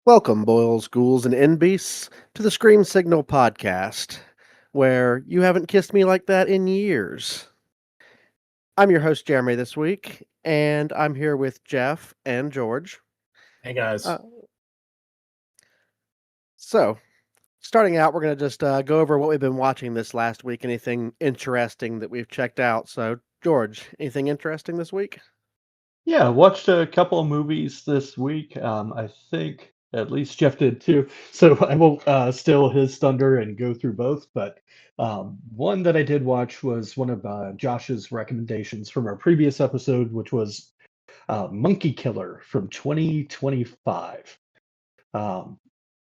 Welcome, boils, ghouls, and NBeasts, to the Scream Signal podcast, where you haven't kissed me like that in years. I'm your host, Jeremy, this week, and I'm here with Jeff and George. Hey guys. Uh, so, starting out, we're going to just go over what we've been watching this last week, anything interesting that we've checked out. So, George, anything interesting this week? Yeah, I watched a couple of movies this week. I think at least Jeff did too. So I won't steal his thunder and go through both. But one that I did watch was one of Josh's recommendations from our previous episode, which was Monkey Killer from 2025. Um,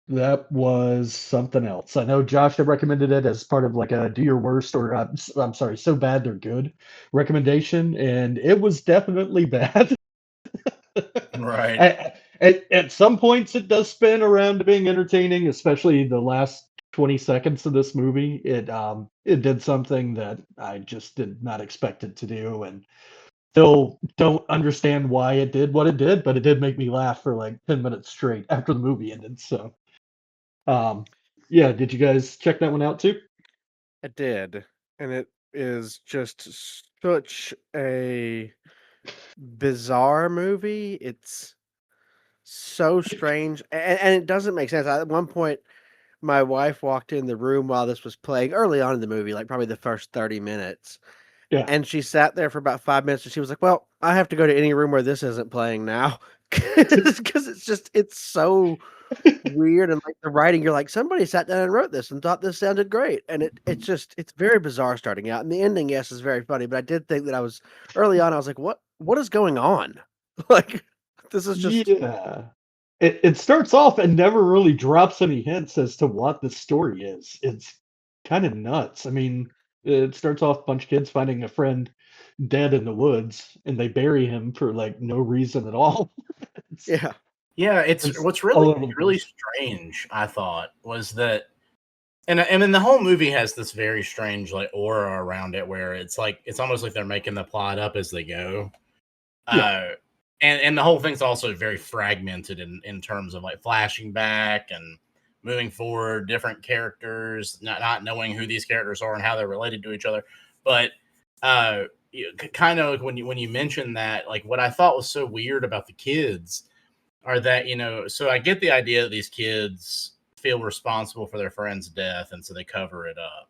that was something else. I know Josh had recommended it as part of like a do your worst or I'm sorry, so bad they're good recommendation, and it was definitely bad. Right. At some points, it does spin around to being entertaining, especially the last 20 seconds of this movie. It did something that I just did not expect it to do, and still don't understand why it did what it did, but it did make me laugh for like 10 minutes straight after the movie ended. So, um, yeah, did you guys check that one out too? I did, and it is just such a bizarre movie. It's so strange, and it doesn't make sense. At one point, my wife walked in the room while this was playing early on in the movie, like probably the first 30 minutes. Yeah. And she sat there for about 5 minutes and she was like, well, I have to go to any room where this isn't playing now. Because it's so weird. And like the writing, you're like, somebody sat down and wrote this and thought this sounded great. And it's very bizarre starting out. And the ending, yes, is very funny. But I did think that early on, I was like, what is going on? Like, this is just. Yeah. It starts off and never really drops any hints as to what the story is. It's kind of nuts. I mean, it starts off a bunch of kids finding a friend dead in the woods, and they bury him for like no reason at all. it's, Yeah. Yeah, it's it's what's all really over the really place. strange, I thought, was that and then the whole movie has this very strange like aura around it where it's almost like they're making the plot up as they go. Yeah. And the whole thing's also very fragmented in terms of like flashing back and moving forward, different characters, not knowing who these characters are and how they're related to each other. But kind of when you mentioned that, like what I thought was so weird about the kids are that, so I get the idea that these kids feel responsible for their friend's death and so they cover it up.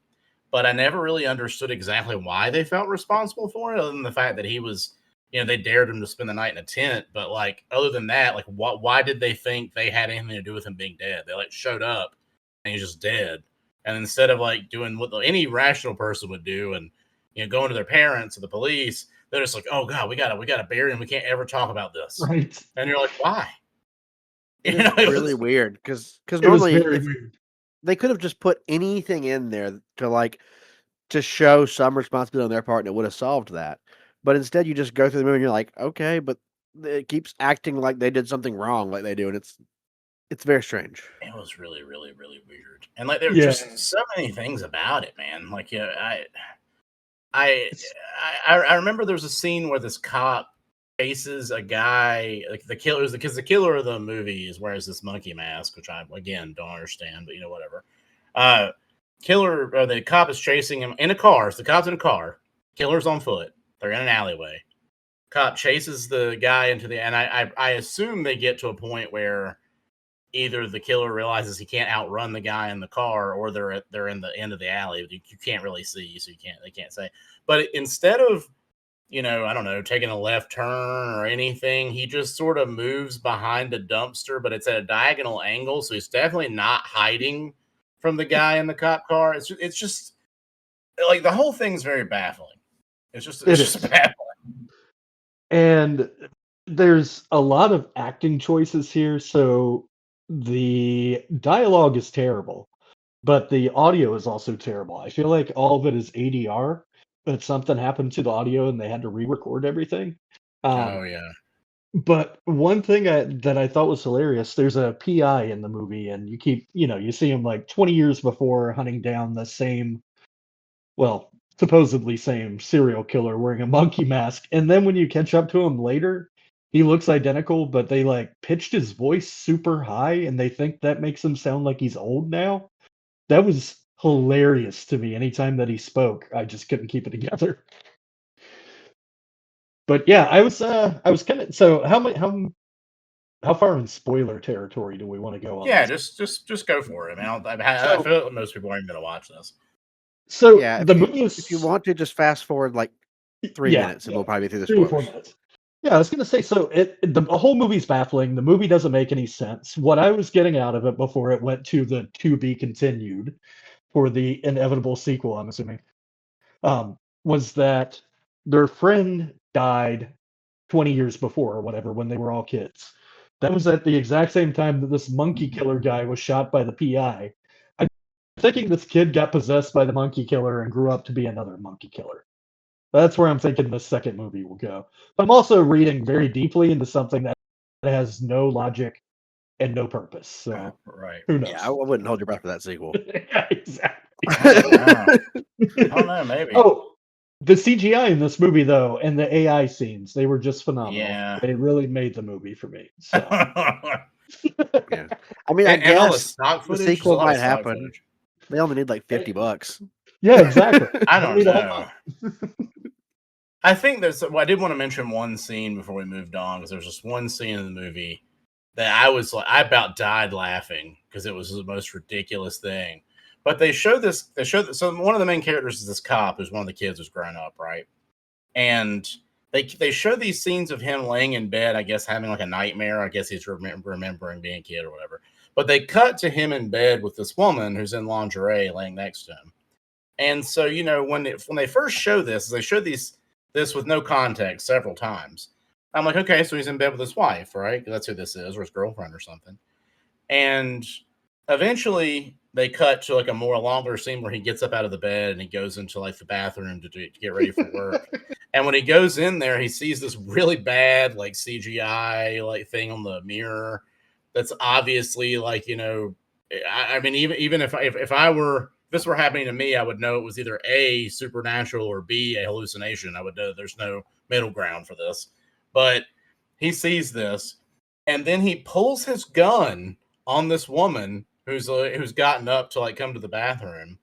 But I never really understood exactly why they felt responsible for it, other than the fact that he was, they dared him to spend the night in a tent. But like, other than that, like, why did they think they had anything to do with him being dead? They like showed up and he's just dead. And instead of like doing what any rational person would do and, going to their parents or the police, they're just like, oh God, we gotta bury him. We can't ever talk about this. Right. And you're like, why? It's really weird because It was normally very if weird. they could have just put anything in there to show some responsibility on their part, and it would have solved that. But instead, you just go through the movie and you're like, okay, but it keeps acting like they did something wrong, like they do, and it's very strange. It was really, really, really weird. And like there were Yeah. just so many things about it, man. Like I It's, I remember there was a scene where this cop chases a guy, like the killer, because the killer of the movie wears this monkey mask, which I again don't understand, but whatever. Uh, the cop is chasing him in a car. So the cop's in a car. Killer's on foot. They're in an alleyway. Cop chases the guy and I assume they get to a point where either the killer realizes he can't outrun the guy in the car, or they're in the end of the alley. You can't really see, so they can't say. But instead of I don't know, taking a left turn or anything, he just sort of moves behind a dumpster, but it's at a diagonal angle, so he's definitely not hiding from the guy in the cop car. It's just like the whole thing's very baffling. It's it just is. baffling. And there's a lot of acting choices here. So the dialogue is terrible, but the audio is also terrible. I feel like all of it is ADR, but something happened to the audio and they had to re-record everything. Oh Um, yeah. but one thing that I thought was hilarious, there's a PI in the movie, and you see him like 20 years before hunting down the same, well, supposedly same serial killer wearing a monkey mask. And then when you catch up to him later, he looks identical, but they like pitched his voice super high and they think that makes him sound like he's old now. That was hilarious to me. Anytime that he spoke, I just couldn't keep it together. But yeah, I was kind of so how far in spoiler territory do we want to go on Yeah, this? just go for it. I So feel like most people aren't going to watch this. so Yeah, the movie if you is want to, just fast forward like 3 yeah, minutes, and yeah, we'll probably be through the 3 or 4 spoilers. minutes. Yeah, I was gonna say, so the whole movie's baffling. The movie doesn't make any sense. What I was getting out of it before it went to the to be continued for the inevitable sequel, I'm assuming, was that their friend died 20 years before or whatever when they were all kids. That was at the exact same time that this monkey killer guy was shot by the PI. I'm thinking this kid got possessed by the monkey killer and grew up to be another monkey killer. That's where I'm thinking the second movie will go. But I'm also reading very deeply into something that has no logic and no purpose. So Right. who Yeah, I knows? wouldn't hold your breath for that sequel. Yeah, exactly. I don't know. I don't know. Maybe. Oh, the CGI in this movie though, and the AI scenes, they were just phenomenal. Yeah. They really made the movie for me. So Yeah. I mean, I And all the guess stock the footage. There's a sequel lot of might stock happen. footage. They only need like $50. yeah, exactly. I Don't don't need a whole know. lot. I think there's. Well, I did want to mention one scene before we moved on because there's just one scene in the movie that I was like, I about died laughing because it was the most ridiculous thing. But they show this. They show so one of the main characters is this cop who's one of the kids who's grown up, right? And they show these scenes of him laying in bed, I guess having like a nightmare. I guess he's remembering being a kid or whatever. But they cut to him in bed with this woman who's in lingerie laying next to him. And so, when they first show this, they show this with no context several times. I'm like, okay, so he's in bed with his wife, right? 'Cause that's who this is, or his girlfriend or something. And eventually they cut to like a more longer scene where he gets up out of the bed and he goes into like the bathroom to get ready for work. And when he goes in there, he sees this really bad like CGI like thing on the mirror that's obviously like, I mean, even if I were if this were happening to me, I would know it was either A, supernatural, or B, a hallucination. I would know there's no middle ground for this. But he sees this, and then he pulls his gun on this woman who's gotten up to like come to the bathroom,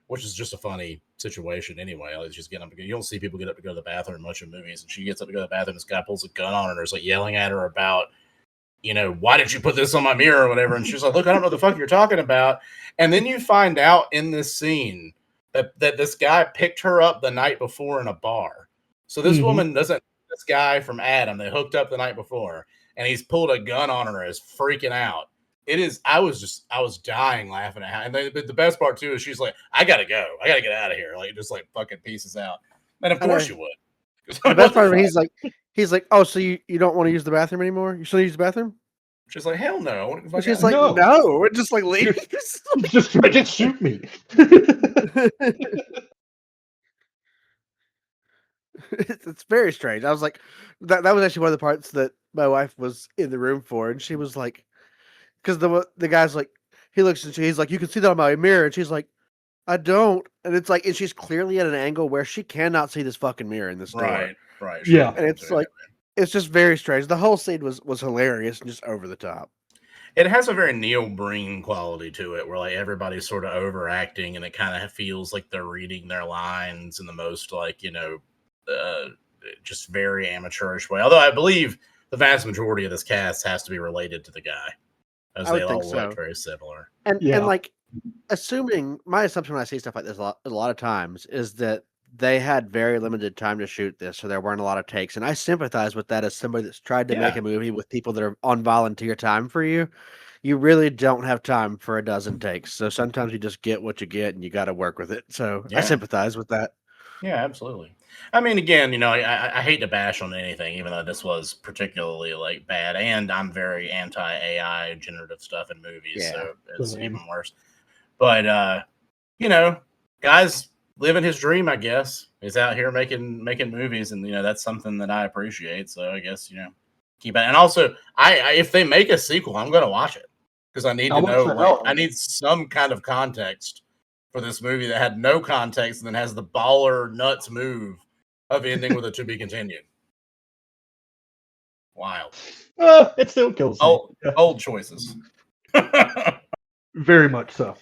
which is just a funny situation anyway. Like she's getting up. You don't see people get up to go to the bathroom much in movies, and she gets up to go to the bathroom. This guy pulls a gun on her and is like yelling at her about, why did you put this on my mirror or whatever? And she's like, look, I don't know what the fuck you're talking about. And then you find out in this scene that this guy picked her up the night before in a bar. So this woman doesn't, this guy from Adam, they hooked up the night before and he's pulled a gun on her, is freaking out. I was dying laughing at how, and the best part too is she's like, I gotta go. I gotta get out of here. Like, just like fucking pieces out. And of I course know. you would. The What best the part of it, fuck? he's like, oh, so you don't want to use the bathroom anymore? You still use the bathroom? She's like, hell no. I want to get the And fuck out she's of like, here. No, no, we're just like leave. just try to shoot me. It's very strange. I was like, that was actually one of the parts that my wife was in the room for, and she was like, because the guy's like, he looks and he's like, you can see that on my mirror, and she's like, I don't, and it's like, and she's clearly at an angle where she cannot see this fucking mirror in this door, Right. She Yeah. doesn't and want it's to. like, it's just very strange. The whole scene was hilarious and just over the top. It has a very Neil Breen quality to it, where like everybody's sort of overacting, and it kind of feels like they're reading their lines in the most like uh, just very amateurish way. Although I believe the vast majority of this cast has to be related to the guy, as I they would think all look so, very similar. and Yeah. like, assuming my assumption when I see stuff like this a lot of times is that they had very limited time to shoot this, so there weren't a lot of takes. And I sympathize with that as somebody that's tried to make Yeah, a movie with people that are on volunteer time for you. You really don't have time for a dozen takes. So sometimes you just get what you get and you got to work with it. So I yeah, sympathize with that. yeah, absolutely. I mean, again, I hate to bash on anything, even though this was particularly like bad, and I'm very anti AI generative stuff in movies, Yeah. so it's Same. even worse. But you know, guys living his dream, I guess. He's out here making movies, and that's something that I appreciate. So I guess keep it. And also, I if they make a sequel, I'm gonna watch it because I need to I'll watch know. the Like, hell I out of need it. some kind of context for this movie that had no context and then has the baller nuts move of ending with a to be continued. Wild. It still kills me. Old choices. Very much so.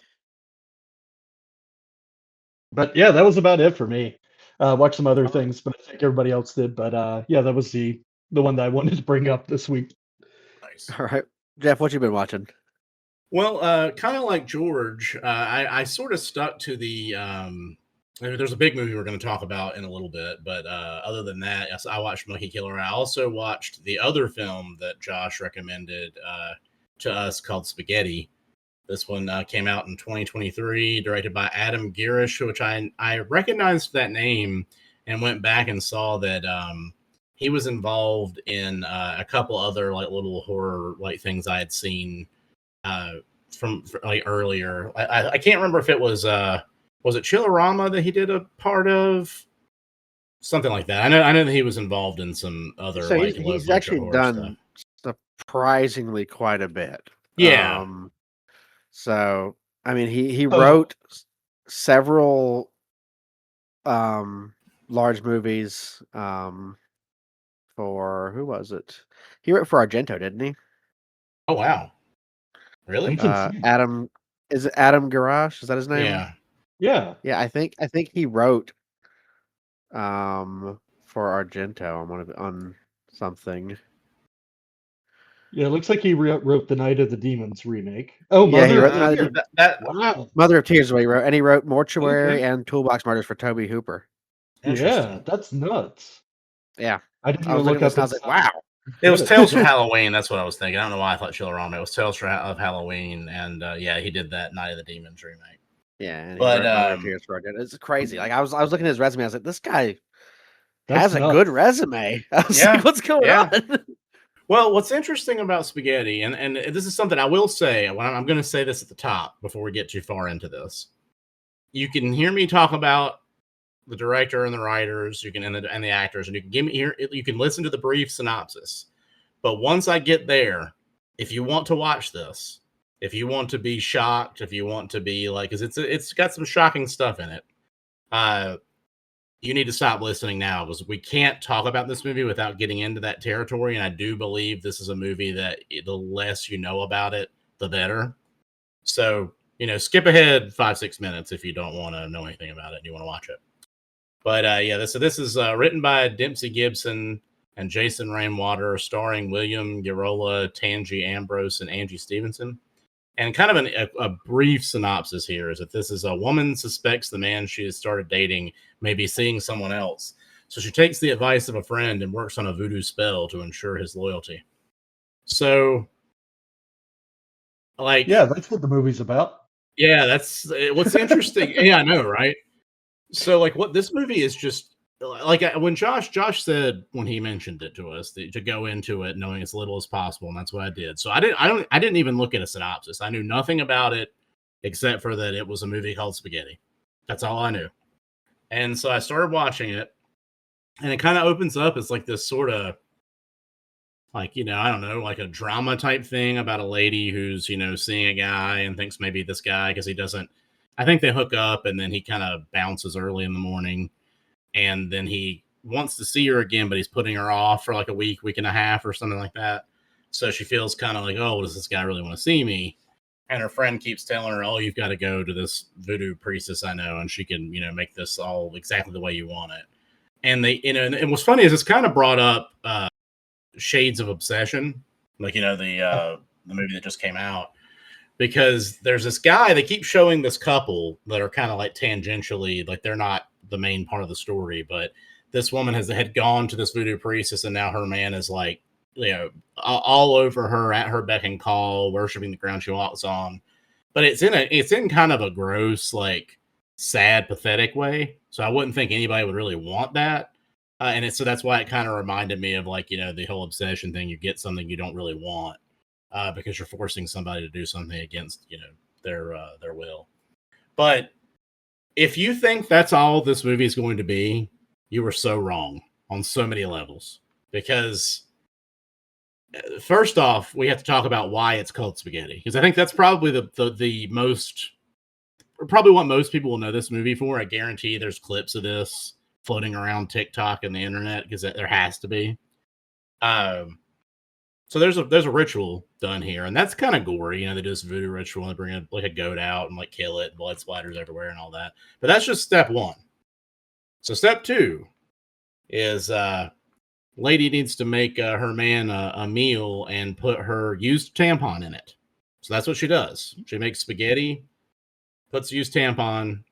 But yeah, that was about it for me. Watched some other things, but I think everybody else did. But yeah, that was the one that I wanted to bring up this week. Nice. All right, Jeff, what you been watching? Well, kind of like George, I sort of stuck to the. There's a big movie we're going to talk about in a little bit, but other than that, yes, I watched Monkey Killer. I also watched the other film that Josh recommended to us called Spaghetti. This one came out in 2023, directed by Adam Girish, which I recognized that name and went back and saw that he was involved in a couple other like little horror like things I had seen from like earlier. I can't remember if it was it Chillerama that he did a part of, something like that. I know that he was involved in some other So like low he's budget actually horror stuff. done surprisingly quite a bit. Yeah. So I mean, he Oh. wrote several large movies. For who was it? He wrote for Argento, didn't he? Oh wow. Really? That's insane. Adam, is it Adam Garash? Is that his name? Yeah. Yeah. Yeah, I think he wrote for Argento on something. Yeah, it looks like he wrote the Night of the Demons remake. Oh, Yeah, he Mother wrote of the Night of the Tears. Wow. Mother of Tears is what he wrote, and he wrote Mortuary Okay. and Toolbox Murders for Toby Hooper. Yeah, that's nuts. Yeah, I didn't I was even looking look at up this and I was like, wow. It was Tales from Halloween. That's what I was thinking. I don't know why I thought Chillerama. It was Tales of Halloween, and yeah, he did that Night of the Demons remake. Yeah, and he But wrote Mother of Tears for Argento. It's crazy. Like I was looking at his resume. I was like, this guy That's has a nuts. good resume. I was Yeah, like, what's going yeah. on? Well, what's interesting about Spaghetti, and this is something I will say, I'm going to say this at the top before we get too far into this. You can hear me talk about the director and the writers, you can and the actors, and you can you can listen to the brief synopsis. But once I get there, if you want to watch this, if you want to be shocked, if you want to be like, because it's got some shocking stuff in it, you need to stop listening now, because we can't talk about this movie without getting into that territory. And I do believe this is a movie that the less you know about it, the better. So, skip ahead 5-6 minutes if you don't want to know anything about it and you want to watch it. But yeah, this is written by Dempsey Gibson and Jason Rainwater, starring William Girola, Tangi Ambrose, and Angie Stevenson. And kind of a brief synopsis here is that this is a woman suspects the man she has started dating may be seeing someone else. So she takes the advice of a friend and works on a voodoo spell to ensure his loyalty. So, like... Yeah, that's what the movie's about. Yeah, that's what's interesting. Yeah, I know, right? So, like, what this movie is just... Like, when Josh said, when he mentioned it to us, to go into it knowing as little as possible, and that's what I did. So I didn't even look at a synopsis. I knew nothing about it except for that it was a movie called Spaghetti. That's all I knew. And so I started watching it, and it kind of opens up as like this sort of, like, I don't know, like a drama type thing about a lady who's, seeing a guy and thinks maybe this guy, because he doesn't... I think they hook up, and then he kind of bounces early in the morning. And then he wants to see her again, but he's putting her off for like a week and a half or something like that. So she feels kind of like, oh, does this guy really want to see me? And her friend keeps telling her, oh, you've got to go to this voodoo priestess I know, and she can, make this all exactly the way you want it. And they, and what's funny is it's kind of brought up Shades of Obsession, like, the movie that just came out. Because there's this guy, they keep showing this couple that are kind of like tangentially, like they're not the main part of the story, but this woman had gone to this voodoo priestess, and now her man is like, all over her, at her beck and call, worshiping the ground she walks on. But it's in kind of a gross, like sad, pathetic way. So I wouldn't think anybody would really want that. So that's why it kind of reminded me of like, the whole obsession thing. You get something you don't really want. Because you're forcing somebody to do something against, their will. But if you think that's all this movie is going to be, you were so wrong on so many levels. Because first off, we have to talk about why it's called Spaghetti, because I think that's probably the most, probably what most people will know this movie for. I guarantee there's clips of this floating around TikTok and the internet, because there has to be. So there's a ritual done here, and that's kind of gory. They do this voodoo ritual and they bring like a goat out and like kill it, blood splatters everywhere and all that. But that's just step one. So step two is lady needs to make her man a meal and put her used tampon in it. So that's what she does. She makes spaghetti, puts used tampon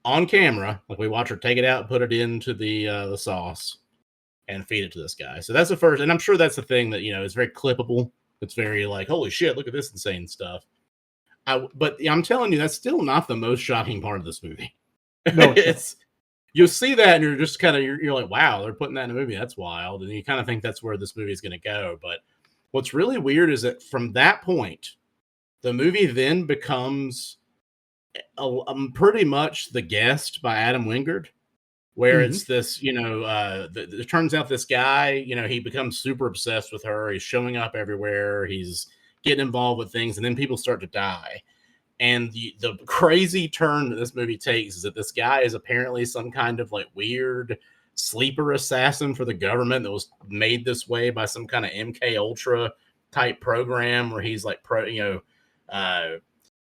on camera, like we watch her take it out, put it into the sauce, and feed it to this guy. So that's the first, and I'm sure that's the thing that is very clippable. It's very like, holy shit, look at this insane stuff. But I'm telling you, that's still not the most shocking part of this movie. No, it's you'll see that and you're just kind of you're like, wow, they're putting that in a movie. That's wild, and you kind of think that's where this movie is going to go. But what's really weird is that from that point, the movie then becomes pretty much The Guest by Adam Wingard, where it's this, it turns out this guy, he becomes super obsessed with her. He's showing up everywhere. He's getting involved with things, and then people start to die. And the crazy turn that this movie takes is that this guy is apparently some kind of like weird sleeper assassin for the government that was made this way by some kind of MK Ultra type program where he's like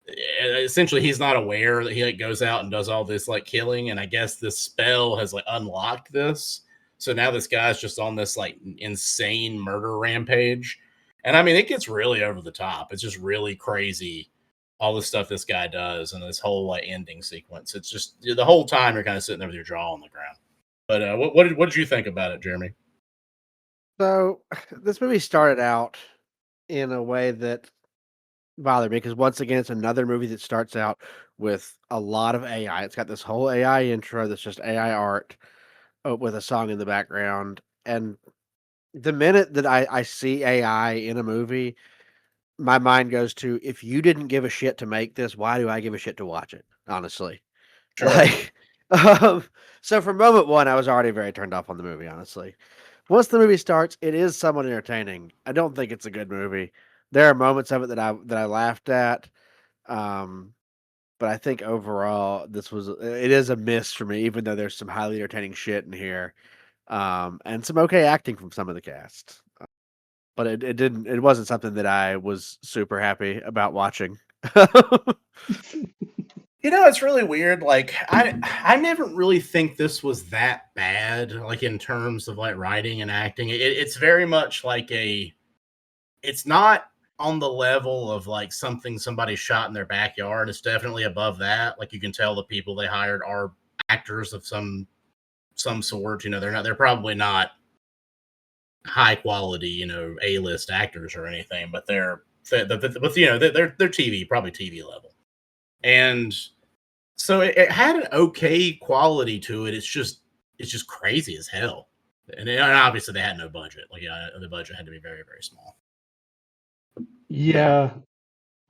essentially he's not aware that he like goes out and does all this like killing, and I guess this spell has like unlocked this. So now this guy's just on this like insane murder rampage. And I mean, it gets really over the top. It's just really crazy, all the stuff this guy does, and this whole like ending sequence. It's just the whole time you're kind of sitting there with your jaw on the ground. But what did you think about it, Jeremy? So this movie started out in a way that bothered me because once again, it's another movie that starts out with a lot of AI. It's got this whole AI intro that's just AI art with a song in the background. And the minute that I see AI in a movie, my mind goes to, if you didn't give a shit to make this, why do I give a shit to watch it? Honestly. Sure. Like, um, so from moment one, I was already very turned off on the movie, honestly. Once the movie starts, it is somewhat entertaining. I don't think it's a good movie. There are moments of it that I laughed at. Um, but I think overall it is a miss for me, even though there's some highly entertaining shit in here. And some okay acting from some of the cast. But it wasn't something that I was super happy about watching. It's really weird. Like I never really think this was that bad, like in terms of like writing and acting. It's very much like it's not on the level of like something somebody shot in their backyard. It's definitely above that. Like you can tell the people they hired are actors of some sort. They're probably not high quality, A-list actors or anything, but they're TV, probably TV level. And so it had an okay quality to it. It's just crazy as hell. And obviously they had no budget. Like the budget had to be very, very small. Yeah,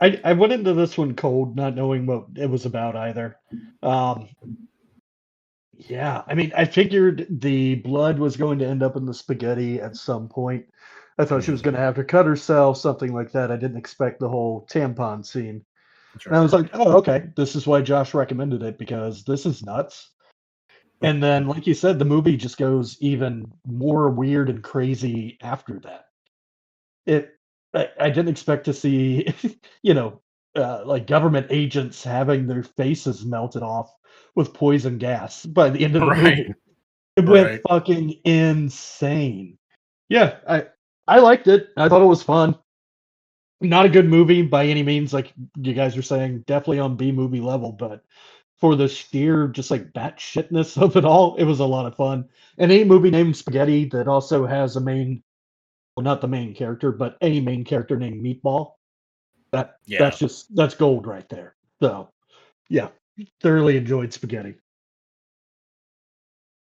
I went into this one cold, not knowing what it was about either. Um, yeah, I mean, I figured the blood was going to end up in the spaghetti at some point. I thought she was going to have to cut herself, something like that. I didn't expect the whole tampon scene. And I Sure. was like, oh, okay, this is why Josh recommended it because this is nuts. And then, like you said, the movie just goes even more weird and crazy after that. I didn't expect to see, you know, like government agents having their faces melted off with poison gas by the end of the Right. movie. It went Right. fucking insane. Yeah, I liked it. I thought it was fun. Not a good movie by any means, like you guys are saying, definitely on B movie level, but for the sheer just like batshitness of it all, it was a lot of fun. And any movie named Spaghetti that also has a main, well, not the main character, but a main character named Meatball, Yeah. that's gold right there. So yeah, thoroughly enjoyed Spaghetti.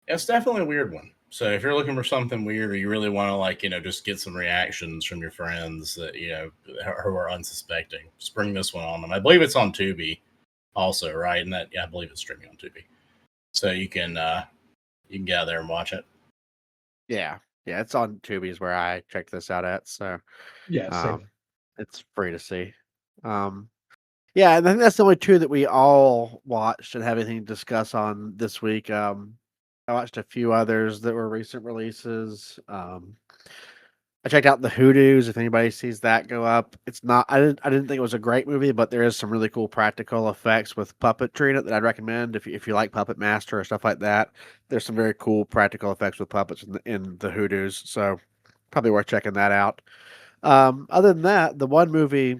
It's definitely a weird one. So if you're looking for something weird or you really want to like, just get some reactions from your friends that, who are unsuspecting, just bring this one on them. I believe it's on Tubi also, right? And I believe it's streaming on Tubi. So you can get out there and watch it. Yeah. Yeah, it's on Tubi's where I checked this out at, so, Yeah, same. it's free to see. Um, yeah, and I think that's the only 2 that we all watched and have anything to discuss on this week. I watched a few others that were recent releases. I checked out the Hoodoos. If anybody sees that go up, it's not. I didn't think it was a great movie, but there is some really cool practical effects with puppetry in it that I'd recommend if you like Puppet Master or stuff like that. There's some very cool practical effects with puppets in the Hoodoos, so probably worth checking that out. Other than that, the one movie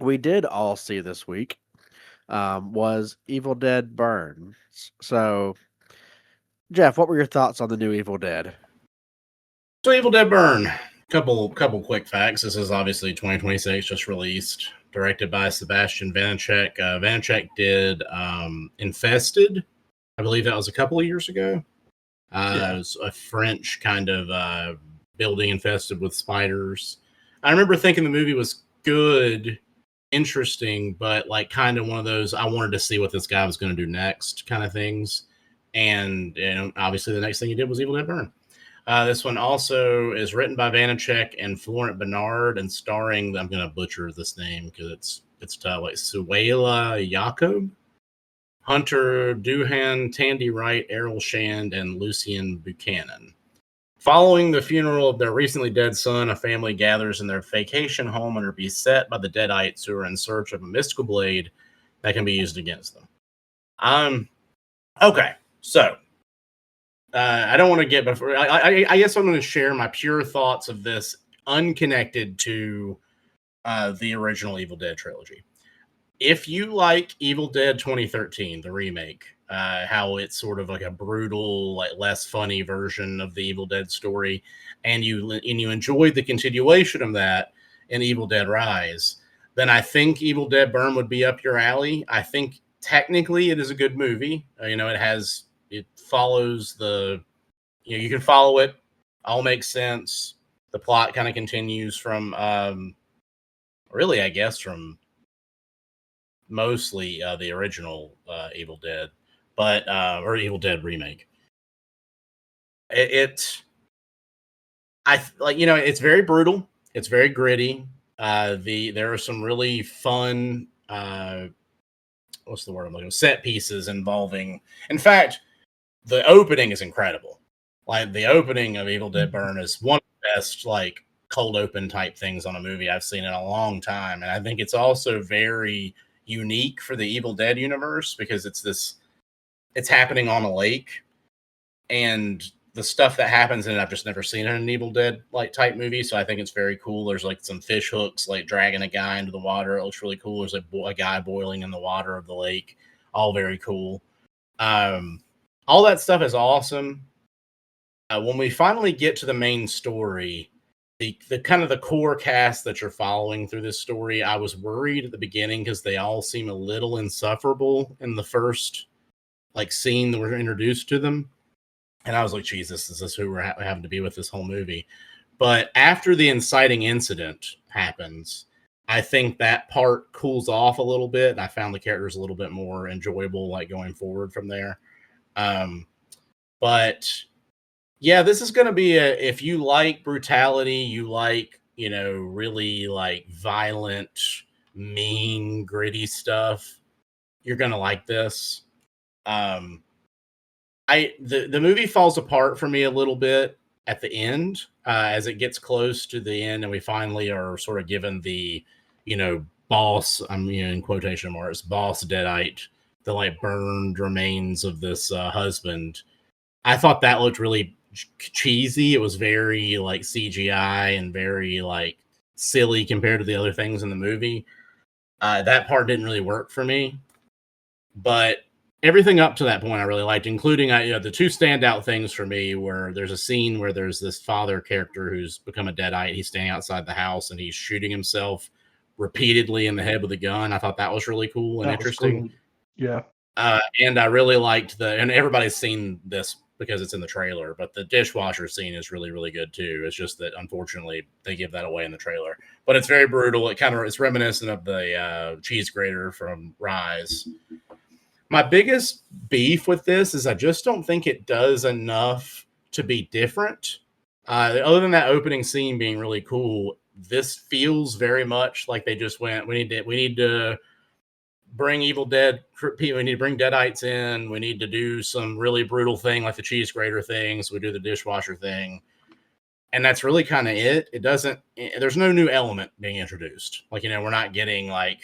we did all see this week was Evil Dead Burns. So, Jeff, what were your thoughts on the new Evil Dead? So Evil Dead Burn. Couple quick facts. This is obviously 2026, just released. Directed by Sebastian Vanacek. Vanacek did Infested. I believe that was a couple of years ago. It was a French kind of building infested with spiders. I remember thinking the movie was good, interesting, but like kind of one of those I wanted to see what this guy was going to do next kind of things. And obviously the next thing he did was Evil Dead Burn. This one also is written by Vanacek and Florent Bernard and starring, I'm going to butcher this name because it's like Suela Jacob, Hunter Doohan, Tandy Wright, Errol Shand, and Lucien Buchanan. Following the funeral of their recently dead son, a family gathers in their vacation home and are beset by the Deadites who are in search of a mystical blade that can be used against them. Okay, so I don't want to get before. I guess I'm going to share my pure thoughts of this, unconnected to the original Evil Dead trilogy. If you like Evil Dead 2013, the remake, how it's sort of like a brutal, like less funny version of the Evil Dead story, and you enjoyed the continuation of that in Evil Dead Rise, then I think Evil Dead Burn would be up your alley. I think technically it is a good movie. It follows you can follow it, all makes sense. The plot kind of continues from really, I guess, from mostly the original Evil Dead, but or Evil Dead remake. It's very brutal. It's very gritty. There are some really fun what's the word I'm looking for? Set pieces involving. In fact, the opening is incredible. Like the opening of Evil Dead Burn is one of the best like cold open type things on a movie I've seen in a long time, and I think it's also very unique for the Evil Dead universe because it's happening on a lake, and the stuff that happens in it I've just never seen in an Evil Dead like type movie. So I think it's very cool. There's like some fish hooks like dragging a guy into the water. It looks really cool. There's like a guy boiling in the water of the lake. All very cool. All that stuff is awesome. When we finally get to the main story, the kind of the core cast that you're following through this story, I was worried at the beginning because they all seem a little insufferable in the first like scene that we're introduced to them. And I was like, Jesus, is this who we're having to be with this whole movie? But after the inciting incident happens, I think that part cools off a little bit. And I found the characters a little bit more enjoyable, like going forward from there. But yeah, this is going to be if you like brutality, you like, really like violent, mean, gritty stuff, you're going to like this. The movie falls apart for me a little bit at the end as it gets close to the end, and we finally are sort of given the, boss. I'm in quotation marks, boss Deadite, the like burned remains of this husband. I thought that looked really cheesy. It was very like CGI and very like silly compared to the other things in the movie. That part didn't really work for me, but everything up to that point I really liked, including the two standout things for me were there's a scene where there's this father character who's become a Deadite. He's standing outside the house and he's shooting himself repeatedly in the head with a gun. I thought that was really cool and interesting. Cool. Yeah. And I really liked and everybody's seen this because it's in the trailer, but the dishwasher scene is really, really good too. It's just that unfortunately they give that away in the trailer, but it's very brutal. It's reminiscent of the cheese grater from Rise. My biggest beef with this is I just don't think it does enough to be different. Other than that opening scene being really cool, this feels very much like they just went, we need to bring Evil Dead, we need to bring Deadites in, we need to do some really brutal thing like the cheese grater thing, so we do the dishwasher thing. and that's really kind of it. It doesn't. There's no new element being introduced. Like, we're not getting like,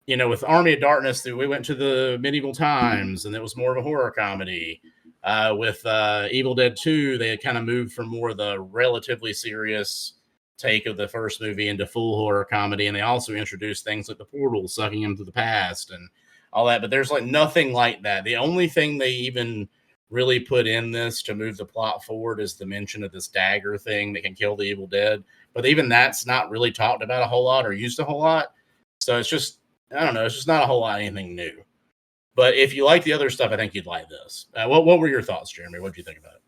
with Army of Darkness, we went to the medieval times, and it was more of a horror comedy. With Evil Dead 2, they had kind of moved from more of the relatively serious take of the first movie into full horror comedy, and they also introduced things like the portal sucking him to the past and all that. But there's like nothing like that. The only thing they even really put in this to move the plot forward is the mention of this dagger thing that can kill the Evil Dead. But even that's not really talked about a whole lot or used a whole lot. So it's just, I don't know, it's just not a whole lot of anything new. But if you like the other stuff, I think you'd like this. What were your thoughts, Jeremy? What did you think about it?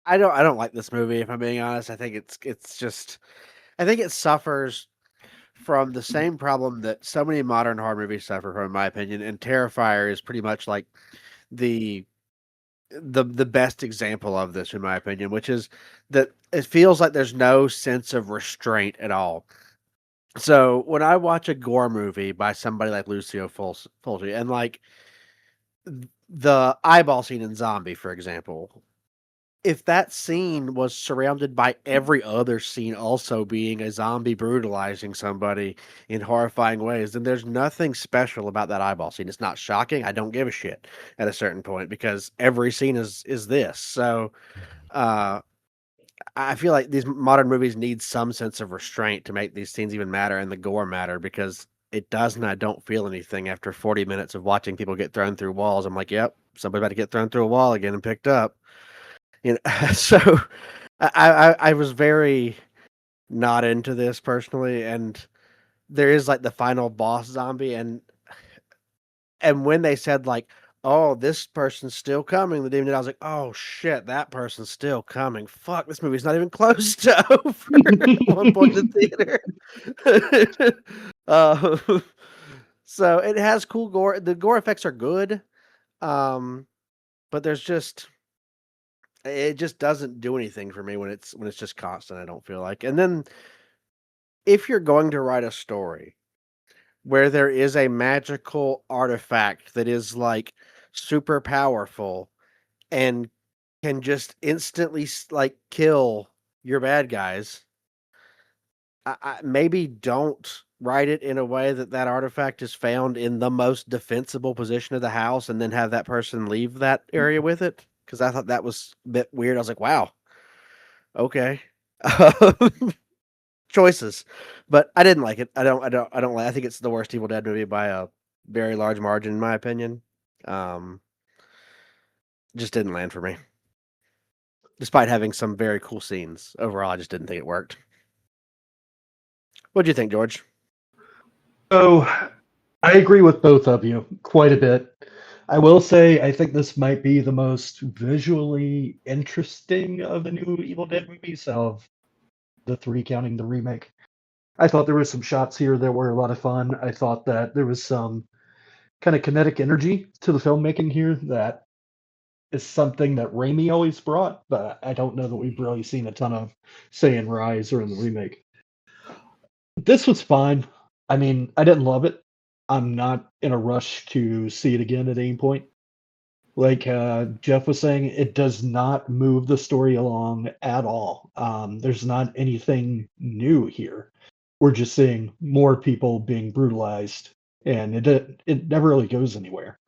I don't like this movie, if I'm being honest. I think it's just, I think it suffers from the same problem that so many modern horror movies suffer from, in my opinion. And Terrifier is pretty much like the the best example of this, in my opinion, which is that it feels like there's no sense of restraint at all. So when I watch a gore movie by somebody like Lucio Fulci, and like the eyeball scene in Zombie, for example, if that scene was surrounded by every other scene also being a zombie brutalizing somebody in horrifying ways, then there's nothing special about that eyeball scene. It's not shocking. I don't give a shit at a certain point because every scene is this. So uh I feel like these modern movies need some sense of restraint to make these scenes even matter and the gore matter, because it doesn't. I don't feel anything after 40 minutes of watching people get thrown through walls. I'm like, yep, somebody about to get thrown through a wall again and picked up. So I was very not into this personally, and there is like the final boss zombie, and when they said like, "Oh, this person's still coming," the demon, I was like, "Oh shit, that person's still coming." Fuck, this movie's not even close to over at one point in the theater. uh, so it has cool gore. The gore effects are good, um, but there's just it just doesn't do anything for me when it's just constant. I don't feel like. And then if you're going to write a story where there is a magical artifact that is like super powerful and can just instantly like kill your bad guys, maybe don't write it in a way that that artifact is found in the most defensible position of the house and then have that person leave that area with it, because I thought that was a bit weird. I was like, wow, okay. Choices, but I didn't like it. I don't like. I think it's the worst Evil Dead movie by a very large margin, in my opinion. Um, just didn't land for me, despite having some very cool scenes. Overall, I just didn't think it worked. What do you think, George? So I agree with both of you quite a bit. I will say I think this might be the most visually interesting of the new Evil Dead movies of the three, counting the remake. I thought there were some shots here that were a lot of fun. I thought that there was some kind of kinetic energy to the filmmaking here that is something that Raimi always brought, but I don't know that we've really seen a ton of, say, in Rise or in the remake. This was fine. I mean, I didn't love it. I'm not in a rush to see it again at any point. Like Jeff was saying, it does not move the story along at all. There's not anything new here. We're just seeing more people being brutalized, and it never really goes anywhere.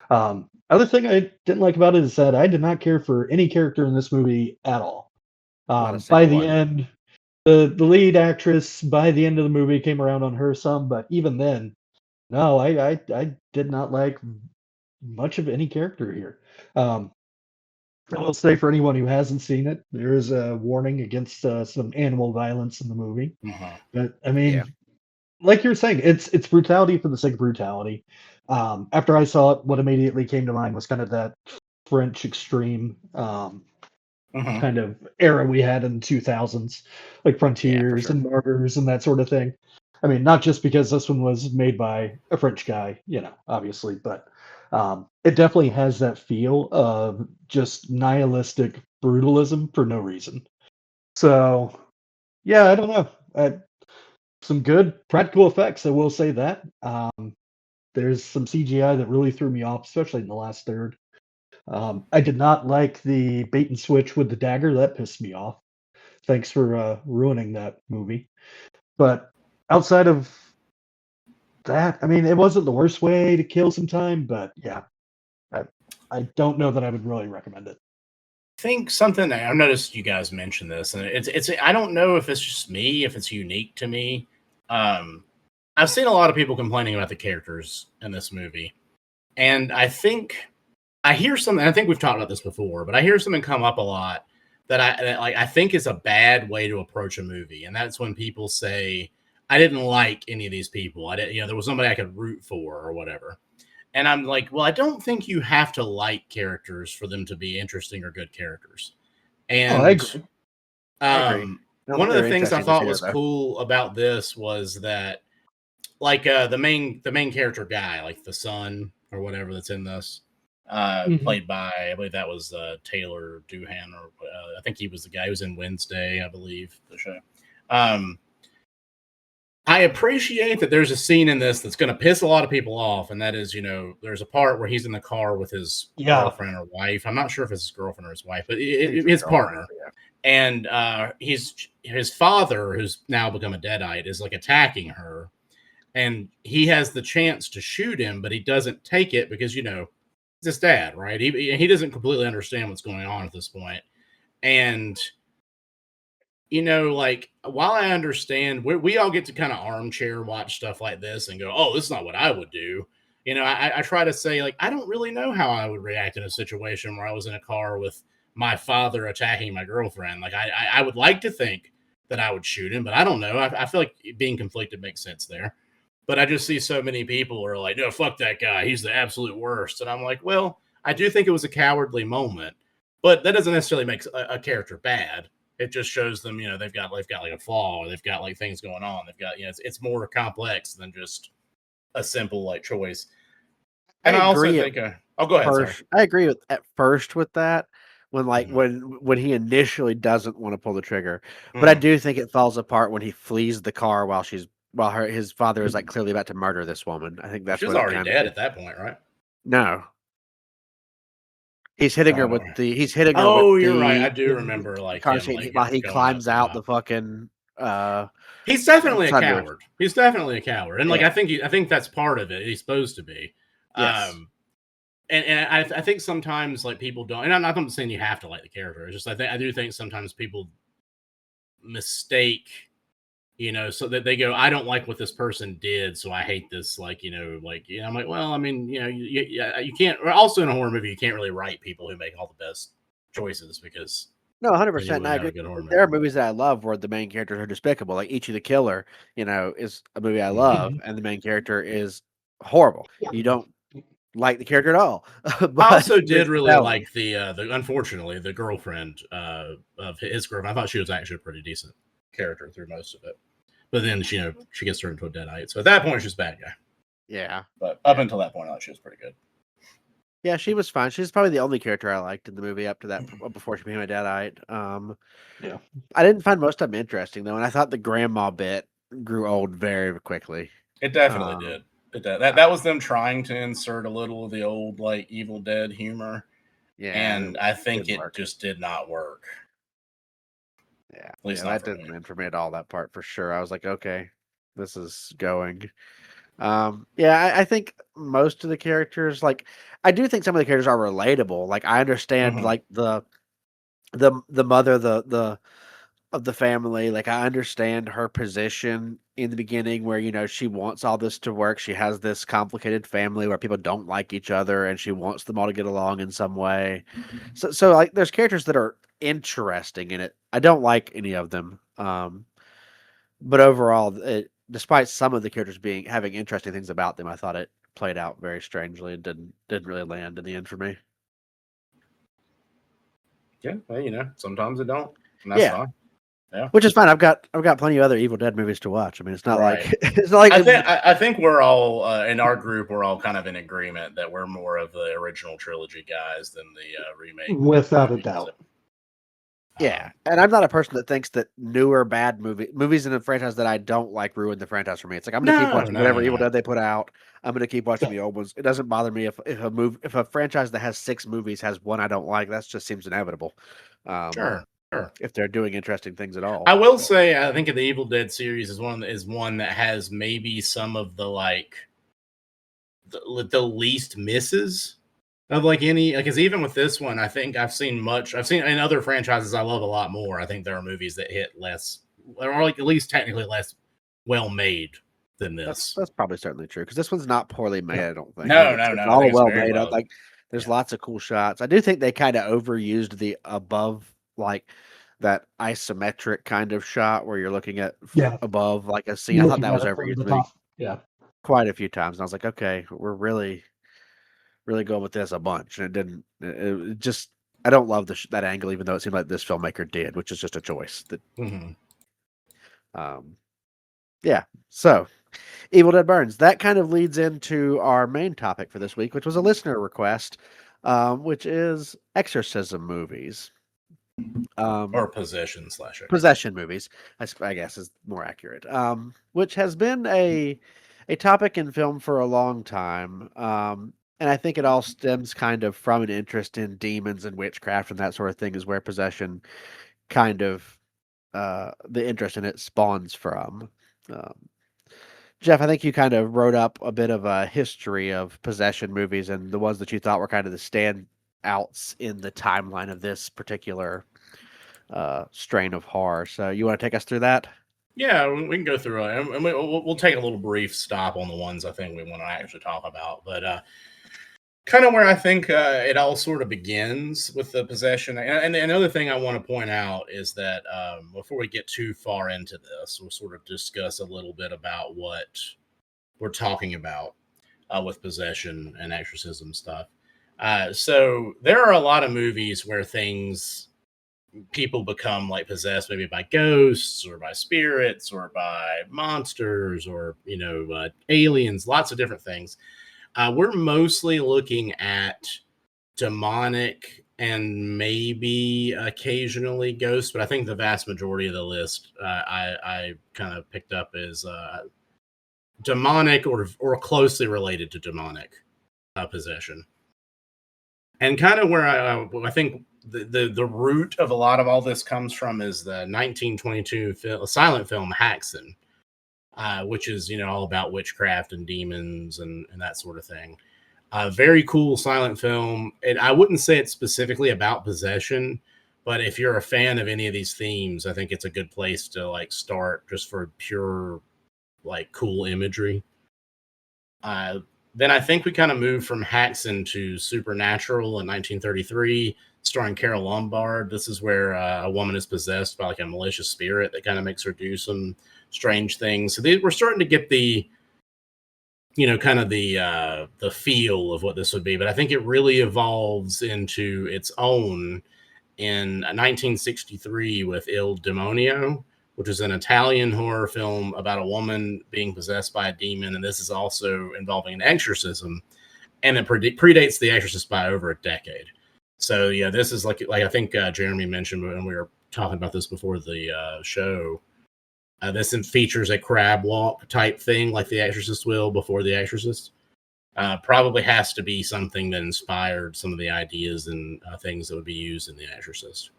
Other thing I didn't like about it is that I did not care for any character in this movie at all. Not a By single the one. end, the lead actress by the end of the movie came around on her some, but even then, no, I did not like much of any character here. Um, I will say for anyone who hasn't seen it, there is a warning against some animal violence in the movie. Uh-huh. But I Yeah, mean, like you're saying, it's brutality for the sake of brutality. After I saw it, what immediately came to mind was kind of that French extreme Uh-huh. kind of era we had in the 2000s, like yeah, for Frontiers sure. and Martyrs and that sort of thing. I mean, not just because this one was made by a French guy, obviously, but it definitely has that feel of just nihilistic brutalism for no reason. So, yeah, I don't know. Some good practical effects, I will say that. There's some CGI that really threw me off, especially in the last third. I did not like the bait and switch with the dagger. That pissed me off. Thanks for ruining that movie. But outside of that, I mean, it wasn't the worst way to kill some time, but yeah, I, I don't know that I would really recommend it. Think something I've noticed you guys mention this, and it's I don't know if it's just me, if it's unique to me. Um, I've seen a lot of people complaining about the characters in this movie, and I think I hear something. I think we've talked about this before, but I hear something come up a lot that I think is a bad way to approach a movie, and that's when people say, "I didn't like any of these people. I didn't, there was somebody I could root for or whatever." And I'm like, well, I don't think you have to like characters for them to be interesting or good characters. Oh, I And agree. I agree. I don't one think of the they're things I interesting just thought either, was though. cool about this was that, like the main character guy, like the son or whatever that's in this, Mhm. played by I believe that was Taylor Doohan, or I think he was the guy who was in Wednesday, I believe the show. Um, I appreciate that there's a scene in this that's going to piss a lot of people off, and that is, there's a part where he's in the car with his Yeah. girlfriend or wife. I'm not sure if it's his girlfriend or his wife, but He's his a girlfriend, partner. yeah. And his father, who's now become a deadite, is like attacking her, and he has the chance to shoot him, but he doesn't take it because he's his dad, right? He doesn't completely understand what's going on at this point, and like, while I understand, we all get to kind of armchair watch stuff like this and go, oh, this is not what I would do. I try to say, like, I don't really know how I would react in a situation where I was in a car with my father attacking my girlfriend. Like, I would like to think that I would shoot him, but I don't know. I feel like being conflicted makes sense there. But I just see so many people are like, no, fuck that guy. He's the absolute worst. And I'm like, well, I do think it was a cowardly moment, but that doesn't necessarily make a character bad. It just shows them, they've got like a flaw, or they've got like things going on. They've got, it's more complex than just a simple like choice. I And I also agree at think, oh, go ahead. Sorry. first. I agree with at first with that when Mhm. when he initially doesn't want to pull the trigger, but I Mhm. do think it falls apart when he flees the car while his father is like clearly about to murder this woman. I think Well, that's she was when it already kind of dead at that point, right? no. He's hitting her with Right. Oh, you're right. I do the remember like car him seat like while he going up climbs to the out the top. fucking He's definitely a sunroof. coward. He's definitely a coward, and like Yeah. I think that's part of it. He's supposed to be. Yes. And I think sometimes like people don't, and I'm not saying you have to like the character. It's just I do think sometimes people mistake, so that they go, I don't like what this person did, so I hate this. Like I'm like, well, I mean, you can't. Also in a horror movie, you can't really write people who make all the best choices because No, then you 100%. And wouldn't I have a agree. good horror There movie. are movies that I love where the main characters are despicable. Like Ichi the Killer, is a movie I Mhm. love, and the main character is horrible. You don't like the character at all, I but also did it's really compelling. like the unfortunately the girlfriend of his girlfriend. I thought she was actually a pretty decent character through most of it. But then she gets turned into a deadite. So at that point, she's a bad guy. Yeah. But up until that point, I thought she was pretty good. Yeah, she was fine. She's probably the only character I liked in the movie up to that before she became a deadite. Yeah. I didn't find most of them interesting though, and I thought the grandma bit grew old very quickly. It definitely Um, did. That was them trying to insert a little of the old like Evil Dead humor, yeah, and and I it think didn't it work. just did not work. Yeah, At least yeah, not that for me. didn't land for me at all. That part for sure. I was like, okay, this is going. Yeah, I think most of the characters, like, I do think some of the characters are relatable. Like, I understand, Mm-hmm. like the mother, the of the family. Like, I understand her position in the beginning, where she wants all this to work. She has this complicated family where people don't like each other, and she wants them all to get along in some way. So like, there's characters that are interesting in it. I don't like any of them. But overall, despite some of the characters having interesting things about them, I thought it played out very strangely and didn't really land in the end for me. Yeah, well, sometimes it don't, and that's Yeah, fine. Yeah, which is fine. I've got plenty of other Evil Dead movies to watch. I mean, it's not like right. it's not like I think we're all in our group. We're all kind of in agreement that we're more of the original trilogy guys than the remake Without a movies. So doubt. Yeah, and I'm not a person that thinks that newer bad movies in a franchise that I don't like ruin the franchise for me. It's like I'm gonna keep No, watching no, no, whatever Evil no. Dead they put out. I'm gonna keep watching the old ones. It doesn't bother me if a franchise that has 6 movies has one I don't like. That just seems inevitable. Sure, sure. If they're doing interesting things at all. I will say, I think the Evil Dead series is one that has maybe some of the like the least misses of like any, because even with this one, I think I've seen in other franchises I love a lot more. I think there are movies that hit less, or like at least technically less well made than this. That's probably certainly true because this one's not poorly made. I don't think. I think No, it's, no, it's no. I think all it's well very made. well. Like there's Yeah. lots of cool shots. I do think they kind of overused the above like that isometric kind of shot where you're looking at Yeah, above like a scene. you're I thought looking that at was it from overused the maybe top. Yeah. quite a few times. And I was like, okay, we're really going with this a bunch. And it didn't. It just I don't love that angle, even though it seemed like this filmmaker did, which is just a choice. That Mm-hmm. yeah. So Evil Dead Burns. That kind of leads into our main topic for this week, which was a listener request, which is exorcism movies. Or possession slash Possession movies, I guess is more accurate. Which has been a topic in film for a long time. And I think it all stems kind of from an interest in demons and witchcraft and that sort of thing is where possession kind of the interest in it spawns from. Um, Jeff, I think you kind of wrote up a bit of a history of possession movies and the ones that you thought were kind of the standouts in the timeline of this particular strain of horror. So you want to take us through that? Yeah, we can go through it, and we'll take a little brief stop on the ones I think we want to actually talk about. But kind of where I think it all sort of begins with the possession. And another thing I want to point out is that before we get too far into this, we'll sort of discuss a little bit about what we're talking about with possession and exorcism stuff. So there are a lot of movies where people become like possessed maybe by ghosts or by spirits or by monsters or aliens, lots of different things. We're mostly looking at demonic and maybe occasionally ghosts, but I think the vast majority of the list I kind of picked up is demonic or closely related to demonic possession. And kind of where I think the root of a lot of all this comes from is the 1922 silent film Haxan, which is all about witchcraft and demons and that sort of thing. Very cool silent film. And I wouldn't say it's specifically about possession, but if you're a fan of any of these themes, I think it's a good place to like start just for pure like cool imagery. Then I think we kind of moved from Haxan to Supernatural in 1933, starring Carol Lombard. This is where a woman is possessed by like a malicious spirit that kind of makes her do some strange things. So we're starting to get the kind of the feel of what this would be, but I think it really evolves into its own in 1963 with Il Demonio, which is an Italian horror film about a woman being possessed by a demon, and this is also involving an exorcism, and it predates The Exorcist by over a decade. So yeah, this is like I think Jeremy mentioned when we were talking about this before the show. This features a crab walk type thing like The Exorcist will before The Exorcist. Probably has to be something that inspired some of the ideas and things that would be used in The Exorcist.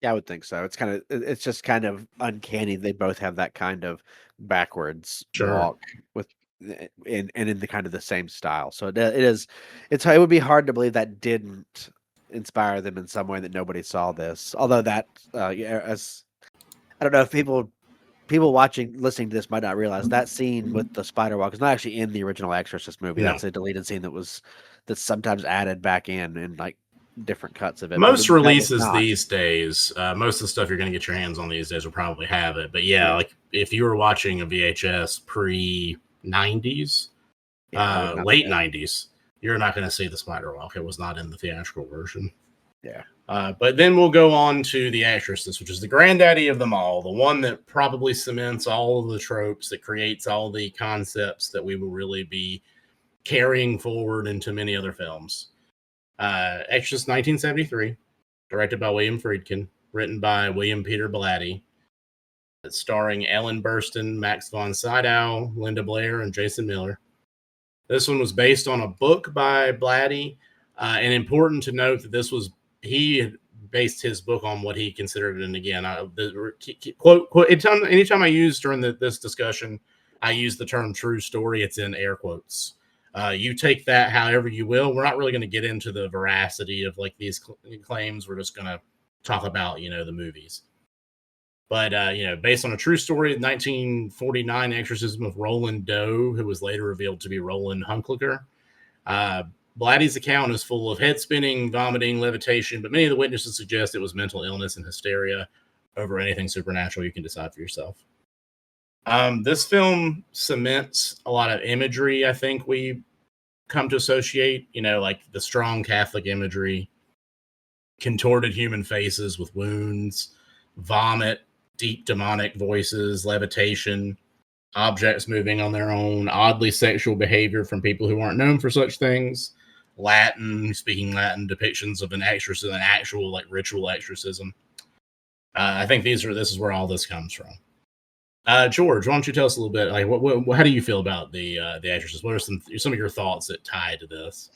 Yeah, I would think so. It's just kind of uncanny. They both have that kind of backwards Sure. walk with and in the kind of the same style. So it would be hard to believe that didn't inspire them in some way that nobody saw this. Although that yeah, as I don't know if people listening to this might not realize that scene with the spider walk is not actually in the original Exorcist movie. No. That's a deleted scene that's sometimes added back in like different cuts of it. Most But that was releases not. these days, most of the stuff you're going to get your hands on these days will probably have it. But yeah, Yeah. like if you were watching a VHS pre 90s, Yeah, late 90s, you're not going to see the spider walk. It was not in the theatrical version. Yeah. But then we'll go on to The Exorcist, which is the granddaddy of them all, the one that probably cements all of the tropes, that creates all the concepts that we will really be carrying forward into many other films. Exorcist 1973, directed by William Friedkin. written by William Peter Blatty. It's starring Ellen Burstyn, Max von Sydow, Linda Blair, and Jason Miller. This one was based on a book by Blatty, and important to note that he based his book on what he considered, and again, quote, anytime I use during this discussion, I use the term true story, it's in air quotes. You take that however you will. We're not really going to get into the veracity of like these claims. We're just going to talk about, the movies. But, based on a true story, 1949 exorcism of Roland Doe, who was later revealed to be Roland Hunklicker. Blatty's account is full of head spinning, vomiting, levitation, but many of the witnesses suggest it was mental illness and hysteria over anything supernatural. You can decide for yourself. This film cements a lot of imagery I think we come to associate, like the strong Catholic imagery, contorted human faces with wounds, vomit, deep demonic voices, levitation, objects moving on their own, oddly sexual behavior from people who aren't known for such things, speaking Latin, depictions of an exorcism, an actual like ritual exorcism. I think this is where all this comes from. George, why don't you tell us a little bit, like how do you feel about the Exorcist? What are some of your thoughts that tie to this?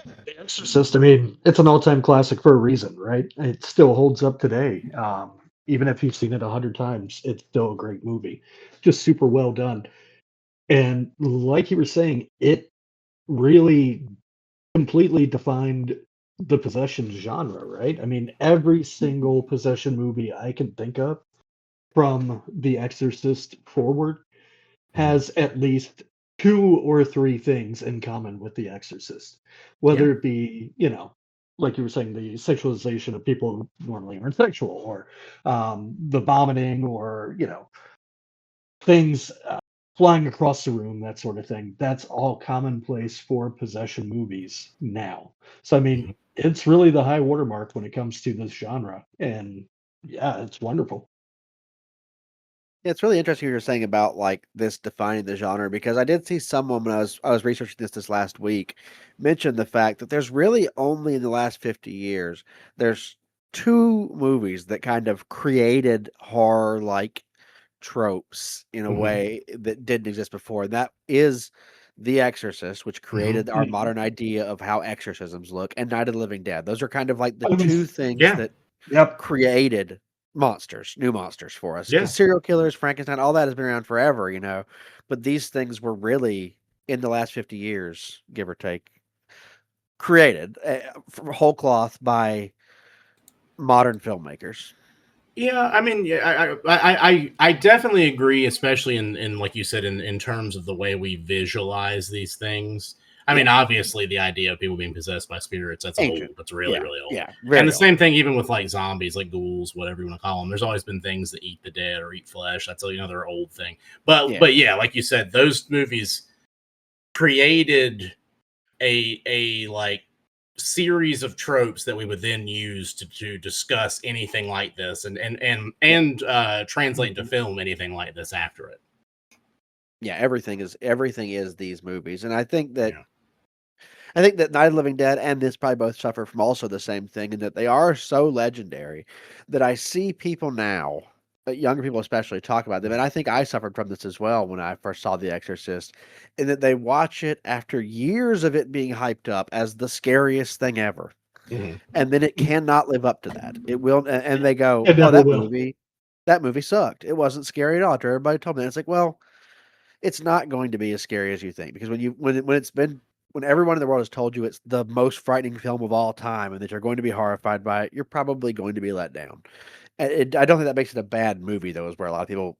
The Exorcist, I mean, it's an all-time classic for a reason, right? It still holds up today. Even if you've seen it 100 times, it's still a great movie. Just super well done. And like you were saying, it really completely defined the possession genre, right? I mean, every single possession movie I can think of from The Exorcist forward has at least 2 or 3 things in common with The Exorcist. Whether it be, like you were saying, the sexualization of people who normally aren't sexual, or the vomiting, or, things flying across the room, that sort of thing. That's all commonplace for possession movies now. So, I mean, it's really the high watermark when it comes to this genre. And yeah, it's wonderful. Yeah, it's really interesting what you're saying about like this defining the genre, because I did see someone when I was researching this last week mention the fact that there's really only in the last 50 years there's 2 movies that kind of created horror like tropes in a way that didn't exist before. And that is The Exorcist, which created our modern idea of how exorcisms look, and Night of the Living Dead. Those are kind of like the 2 things that created new monsters for us. Because serial killers, Frankenstein, all that has been around forever, but these things were really in the last 50 years, give or take, created from whole cloth by modern filmmakers. Yeah, I mean, I definitely agree, especially in like you said, in terms of the way we visualize these things. I mean, obviously, the idea of people being possessed by spirits, that's Ancient. old. That's really, really old. Yeah, And the old. same thing even with like zombies, like ghouls, whatever you want to call them. There's always been things that eat the dead or eat flesh. That's another old thing. But yeah, like you said, those movies created a like series of tropes that we would then use to discuss anything like this and translate to film anything like this after it. Yeah, everything is these movies, and I think that Night of the Living Dead and this probably both suffer from also the same thing, in that they are so legendary that I see people now, younger people especially, talk about them, and I think I suffered from this as well when I first saw The Exorcist, in that they watch it after years of it being hyped up as the scariest thing ever, and then it cannot live up to that. It will, and they go, It "Oh, never will." that movie sucked. It wasn't scary at all." After everybody told me that, it's like, well, it's not going to be as scary as you think, because when everyone in the world has told you it's the most frightening film of all time and that you're going to be horrified by it, you're probably going to be let down. I don't think that makes it a bad movie, though, is where a lot of people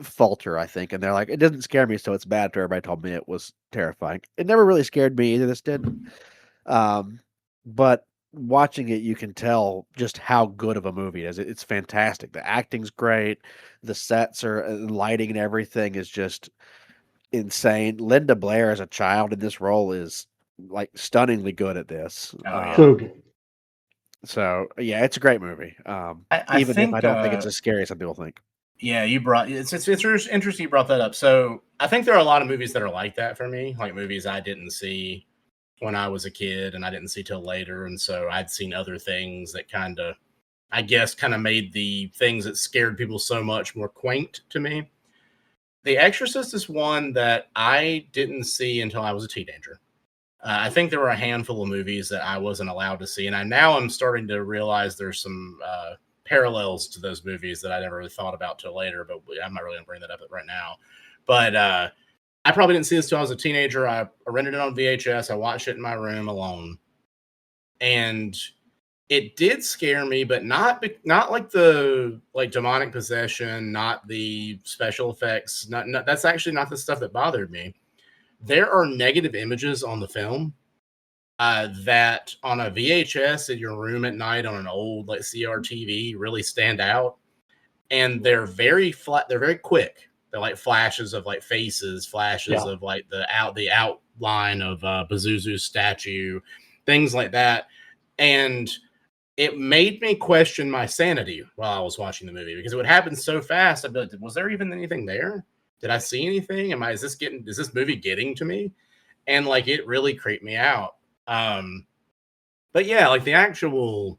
falter, I think. And they're like, it doesn't scare me, so it's bad. After everybody told me it was terrifying. It never really scared me either. This did. But watching it, you can tell just how good of a movie it is. It's fantastic. The acting's great. The sets and lighting and everything is just insane. Linda Blair as a child in this role is like stunningly good at this. So good. So yeah, it's a great movie. Even if I don't think it's as scary as some people think. Yeah, it's interesting you brought that up. So I think there are a lot of movies that are like that for me, like movies I didn't see when I was a kid, and I didn't see till later. And so I'd seen other things that kind of, I guess, kind of made the things that scared people so much more quaint to me. The Exorcist is one that I didn't see until I was a teenager. I think there were a handful of movies that I wasn't allowed to see, and I'm starting to realize there's some parallels to those movies that I never really thought about till later. But I'm not really going to bring that up right now. But I probably didn't see this till I was a teenager. I rented it on VHS. I watched it in my room alone, and it did scare me, but not like the demonic possession, not the special effects. Not that's actually not the stuff that bothered me. There are negative images on the film that on a VHS in your room at night on an old like CRTV really stand out, and they're very flat. They're very quick. They're like flashes of like faces, flashes of like the outline of Pazuzu's statue, things like that, and it made me question my sanity while I was watching the movie because it would happen so fast. I'd be like, was there even anything there? Did I see anything? Is this movie getting to me? And like, it really creeped me out. But yeah, like the actual,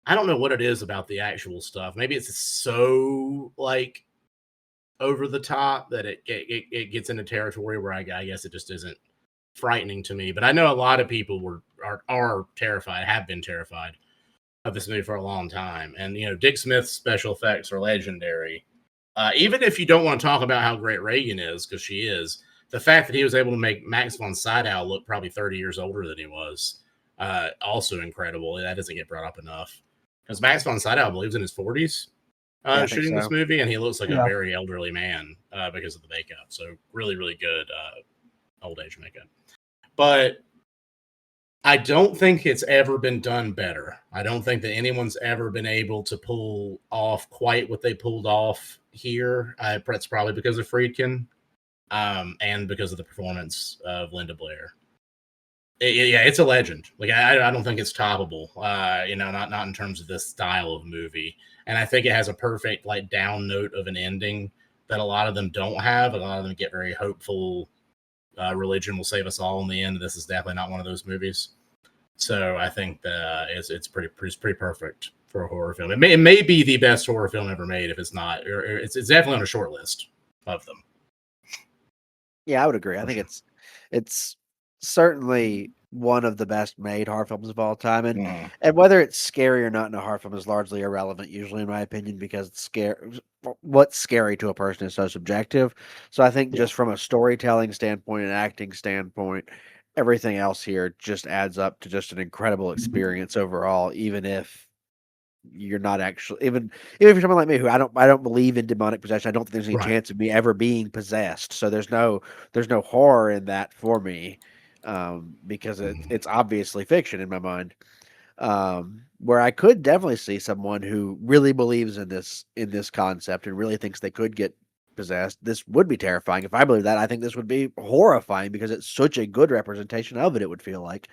I don't know what it is about the actual stuff. Maybe it's so like over the top that it gets into territory where I guess it just isn't frightening to me. But I know a lot of people are terrified, have been terrified of this movie for a long time. And, Dick Smith's special effects are legendary. Even if you don't want to talk about how great Reagan is, because she is, the fact that he was able to make Max von Sydow look probably 30 years older than he was, also incredible. That doesn't get brought up enough. Because Max von Sydow, I believe, is in his 40s shooting this movie, and he looks like a very elderly man because of the makeup. So really, really good old age makeup. But I don't think it's ever been done better. I don't think that anyone's ever been able to pull off quite what they pulled off here. That's probably because of Friedkin and because of the performance of Linda Blair. It's a legend. Like I don't think it's toppable. Not in terms of this style of movie. And I think it has a perfect like down note of an ending that a lot of them don't have. A lot of them get very hopeful. Religion will save us all in the end. This is definitely not one of those movies. So I think that it's pretty perfect for a horror film. It may be the best horror film ever made if it's not. Or it's definitely on a short list of them. Yeah, I would agree. I think it's certainly one of the best made horror films of all time, and whether it's scary or not in a horror film is largely irrelevant, usually in my opinion, because what's scary to a person is so subjective. So I think just from a storytelling standpoint and acting standpoint, everything else here just adds up to just an incredible experience overall, even if you're not actually even if you're someone like me who I don't believe in demonic possession. I don't think there's any chance of me ever being possessed. So there's no horror in that for me, because it's obviously fiction in my mind. Where I could definitely see someone who really believes in this concept and really thinks they could get possessed. This would be terrifying. If I believe that, I think this would be horrifying because it's such a good representation of it. It would feel like,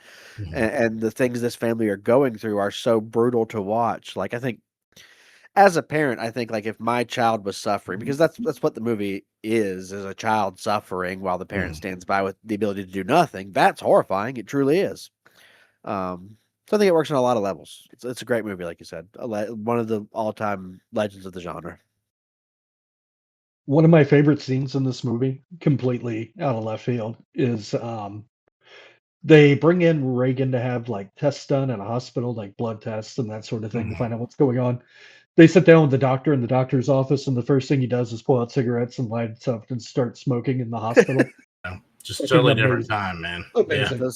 and the things this family are going through are so brutal to watch. Like I think, as a parent, I think like if my child was suffering, because that's what the movie is a child suffering while the parent stands by with the ability to do nothing. That's horrifying. It truly is. So I think it works on a lot of levels. It's a great movie, like you said, one of the all-time legends of the genre. One of my favorite scenes in this movie, completely out of left field, is they bring in Reagan to have like tests done in a hospital, like blood tests and that sort of thing to find out what's going on. They sit down with the doctor in the doctor's office, and the first thing he does is pull out cigarettes and light up and start smoking in the hospital. Just totally different time, man. Amazing. Yeah.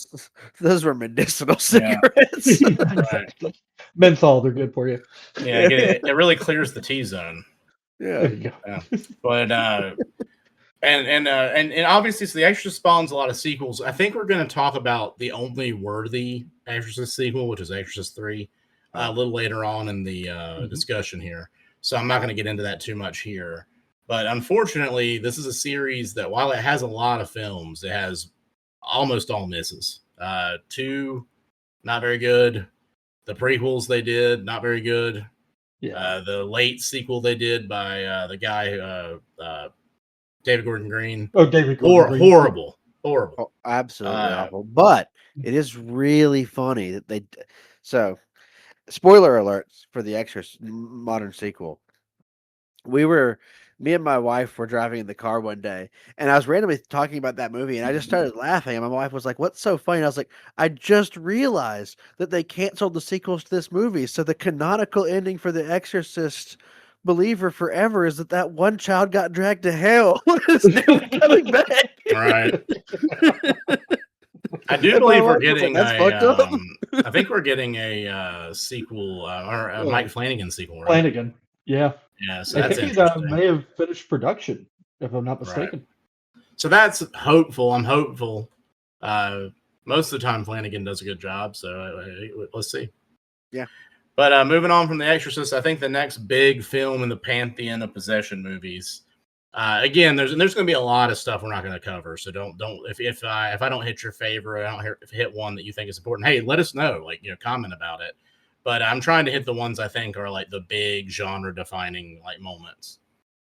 Those were medicinal cigarettes. Exactly. Menthol, they're good for you. Yeah, it really clears the T zone. Yeah. There you go. Yeah. But and obviously, so The Exorcist spawns a lot of sequels. I think we're going to talk about the only worthy Exorcist sequel, which is Exorcist 3, a little later on in the discussion here. So I'm not going to get into that too much here. But unfortunately, this is a series that, while it has a lot of films, it has almost all misses. 2, not very good. The prequels they did, not very good. Yeah. The late sequel they did by the guy, David Gordon Green. Oh, David Gordon Green. Horrible. Horrible. Oh, absolutely awful. But it is really funny that so spoiler alerts for the Exorcist modern sequel. Me and my wife were driving in the car one day, and I was randomly talking about that movie, and I just started laughing. And my wife was like, "What's so funny?" And I was like, "I just realized that they canceled the sequels to this movie, so the canonical ending for The Exorcist Believer Forever is that one child got dragged to hell and is never coming back." Right. I do And my believe we're wife was like, getting "That's fucked up." I think we're getting a sequel or a Mike Flanagan sequel, right? Flanagan. Yeah. Yeah, so I that's think it interesting. may have finished production, if I'm not Right. mistaken. So that's hopeful. I'm hopeful. Most of the time, Flanagan does a good job. So let's see. Yeah. But moving on from The Exorcist, I think the next big film in the pantheon of possession movies. Again, there's going to be a lot of stuff we're not going to cover. So don't if I don't hit your favorite, I don't hit one that you think is important. Hey, let us know. Like, comment about it. But I'm trying to hit the ones I think are like the big genre defining like moments.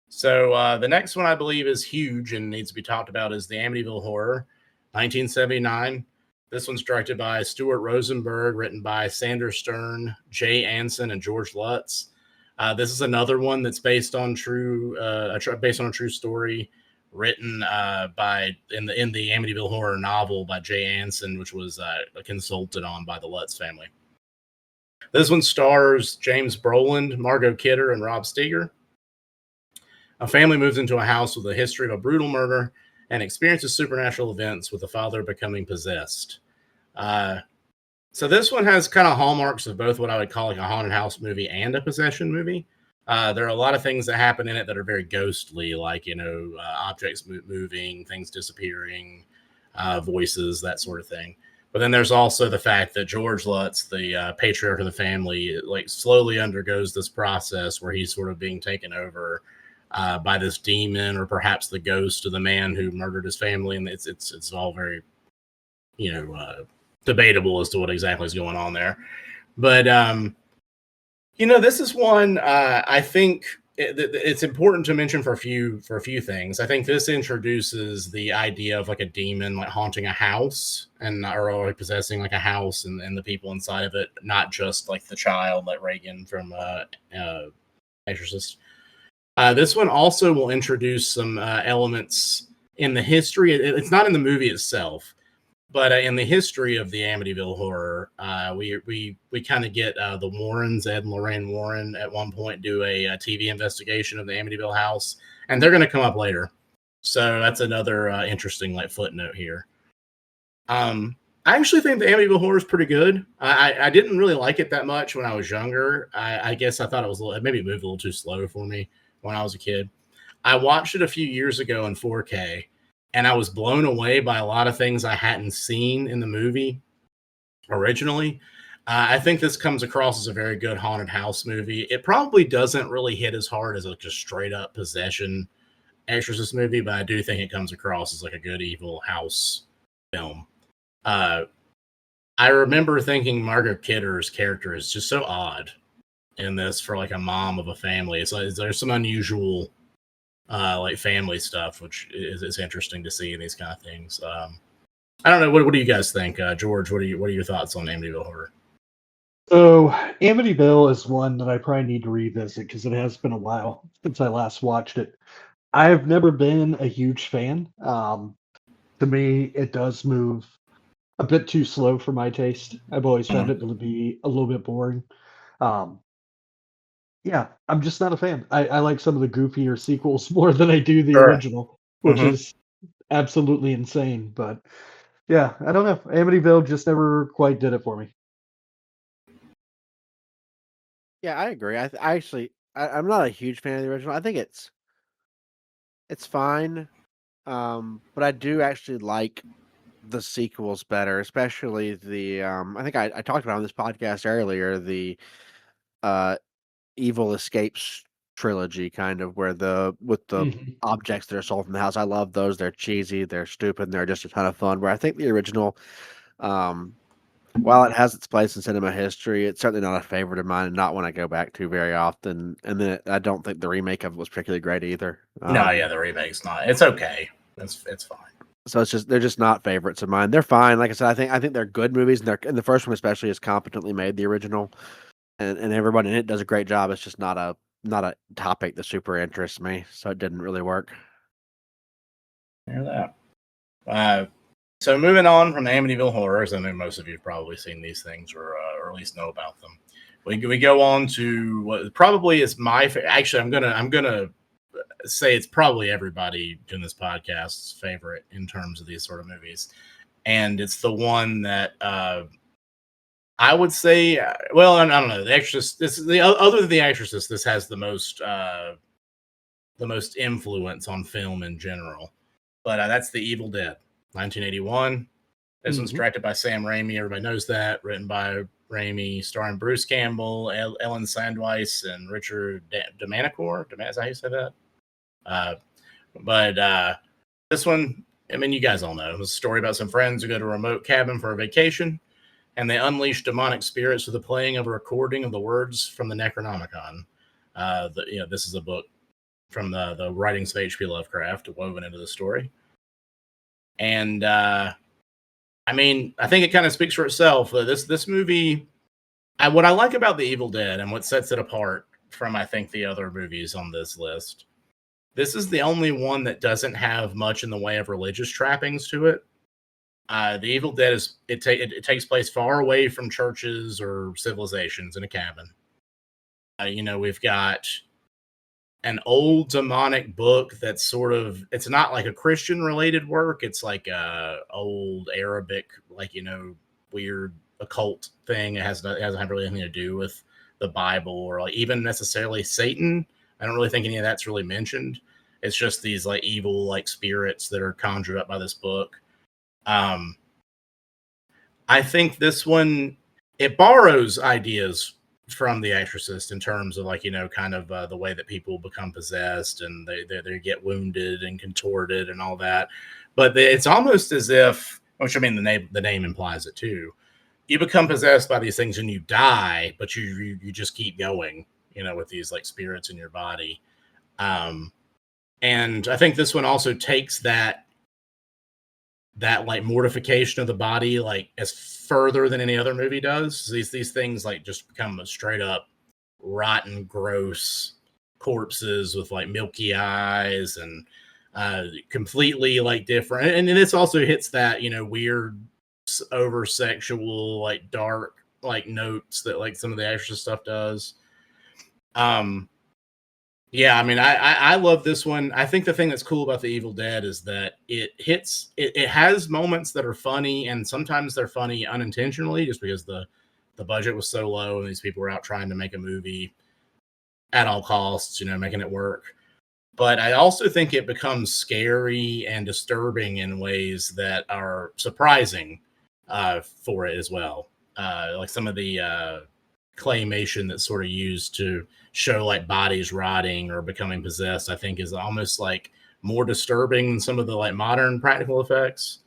So the next one I believe is huge and needs to be talked about is the Amityville Horror, 1979. This one's directed by Stuart Rosenberg, written by Sanders Stern, Jay Anson, and George Lutz. This is another one that's based on a true story, written by in the Amityville Horror novel by Jay Anson, which was consulted on by the Lutz family. This one stars James Brolin, Margot Kidder, and Rob Steger. A family moves into a house with a history of a brutal murder and experiences supernatural events, with the father becoming possessed. So this one has kind of hallmarks of both what I would call like a haunted house movie and a possession movie. There are a lot of things that happen in it that are very ghostly, like objects moving, things disappearing, voices, that sort of thing. But then there's also the fact that George Lutz, the patriarch of the family, like slowly undergoes this process where he's sort of being taken over by this demon, or perhaps the ghost of the man who murdered his family, and it's all very, debatable as to what exactly is going on there. But this is one I think it's important to mention for a few things. I think this introduces the idea of like a demon like haunting a house or possessing like a house and the people inside of it, not just like the child like Reagan from Exorcist. This one also will introduce some elements in the history. It's not in the movie itself, but in the history of the Amityville Horror, we kind of get the Warrens, Ed and Lorraine Warren, at one point do a TV investigation of the Amityville house, and they're going to come up later. So that's another interesting like footnote here. I actually think the Amityville Horror is pretty good. I didn't really like it that much when I was younger. I guess I thought it was maybe it moved a little too slow for me when I was a kid. I watched it a few years ago in 4K, and I was blown away by a lot of things I hadn't seen in the movie originally. I think this comes across as a very good haunted house movie. It probably doesn't really hit as hard as like a straight up possession Exorcist movie, but I do think it comes across as like a good evil house film. I remember thinking Margot Kidder's character is just so odd in this for like a mom of a family. It's like there's some unusual like family stuff, which is interesting to see in these kind of things. I don't know. What do you guys think, George? What are your thoughts on Amityville Horror? So Amityville is one that I probably need to revisit because it has been a while since I last watched it. I've never been a huge fan. To me, it does move a bit too slow for my taste. I've always found it to be a little bit boring. Um, yeah, I'm just not a fan. I like some of the goofier sequels more than I do the Sure. original, which is absolutely insane. But yeah, I don't know. Amityville just never quite did it for me. Yeah, I agree. I'm not a huge fan of the original. I think it's fine, but I do actually like the sequels better, especially I think I talked about on this podcast earlier, the uh Evil Escapes trilogy, kind of where with the Mhm. objects that are sold from the house. I love those. They're cheesy, they're stupid, and they're just a ton of fun. Where I think the original, um, while it has its place in cinema history, it's certainly not a favorite of mine, and not one I go back to very often. And then I don't think the remake of it was particularly great either. No, yeah, the remake's not. It's okay. It's fine. So it's just they're just not favorites of mine. They're fine. Like I said, I think they're good movies, and the first one especially is competently made, the original, and everybody in it does a great job. It's just not a topic that super interests me, so it didn't really work. Hear that. So moving on from the Amityville horrors, I know most of you have probably seen these things or at least know about them. We go on to what probably is my actually I'm gonna say it's probably everybody in this podcast's favorite in terms of these sort of movies, and it's the one that I would say. Well, I don't know. The Exorcist. This is the other than the Exorcist. This has the most influence on film in general. But that's The Evil Dead, 1981. This one's directed by Sam Raimi. Everybody knows that. Written by Raimi, starring Bruce Campbell, Ellen Sandweiss, and Richard Domanicore. Is that how you say that? But this one, I mean, you guys all know. It was a story about some friends who go to a remote cabin for a vacation, and they unleash demonic spirits with the playing of a recording of the words from the Necronomicon. This is a book from the writings of H.P. Lovecraft woven into the story. And I mean, I think it kind of speaks for itself. This movie, what I like about The Evil Dead and what sets it apart from, I think, the other movies on this list, this is the only one that doesn't have much in the way of religious trappings to it. The Evil Dead it takes place far away from churches or civilizations in a cabin. We've got an old demonic book that's sort of, it's not like a Christian related work. It's like a old Arabic, weird occult thing. It doesn't have really anything to do with the Bible or like even necessarily Satan. I don't really think any of that's really mentioned. It's just these like evil like spirits that are conjured up by this book. I think this one, it borrows ideas from The Exorcist in terms of kind of the way that people become possessed and they get wounded and contorted and all that. But it's almost as if, which I mean, the name implies it too. You become possessed by these things and you die, but you just keep going, with these like spirits in your body. And I think this one also takes that like mortification of the body like as further than any other movie does. These things like just become a straight up rotten, gross corpses with like milky eyes and completely like different. And this also hits that weird over sexual like dark like notes that like some of the Exorcist stuff does. Yeah, I mean, I love this one. I think the thing that's cool about The Evil Dead is that it has moments that are funny, and sometimes they're funny unintentionally, just because the budget was so low and these people were out trying to make a movie at all costs, making it work. But I also think it becomes scary and disturbing in ways that are surprising for it as well. Like some of the claymation that's sort of used to show like bodies rotting or becoming possessed, I think is almost like more disturbing than some of the like modern practical effects.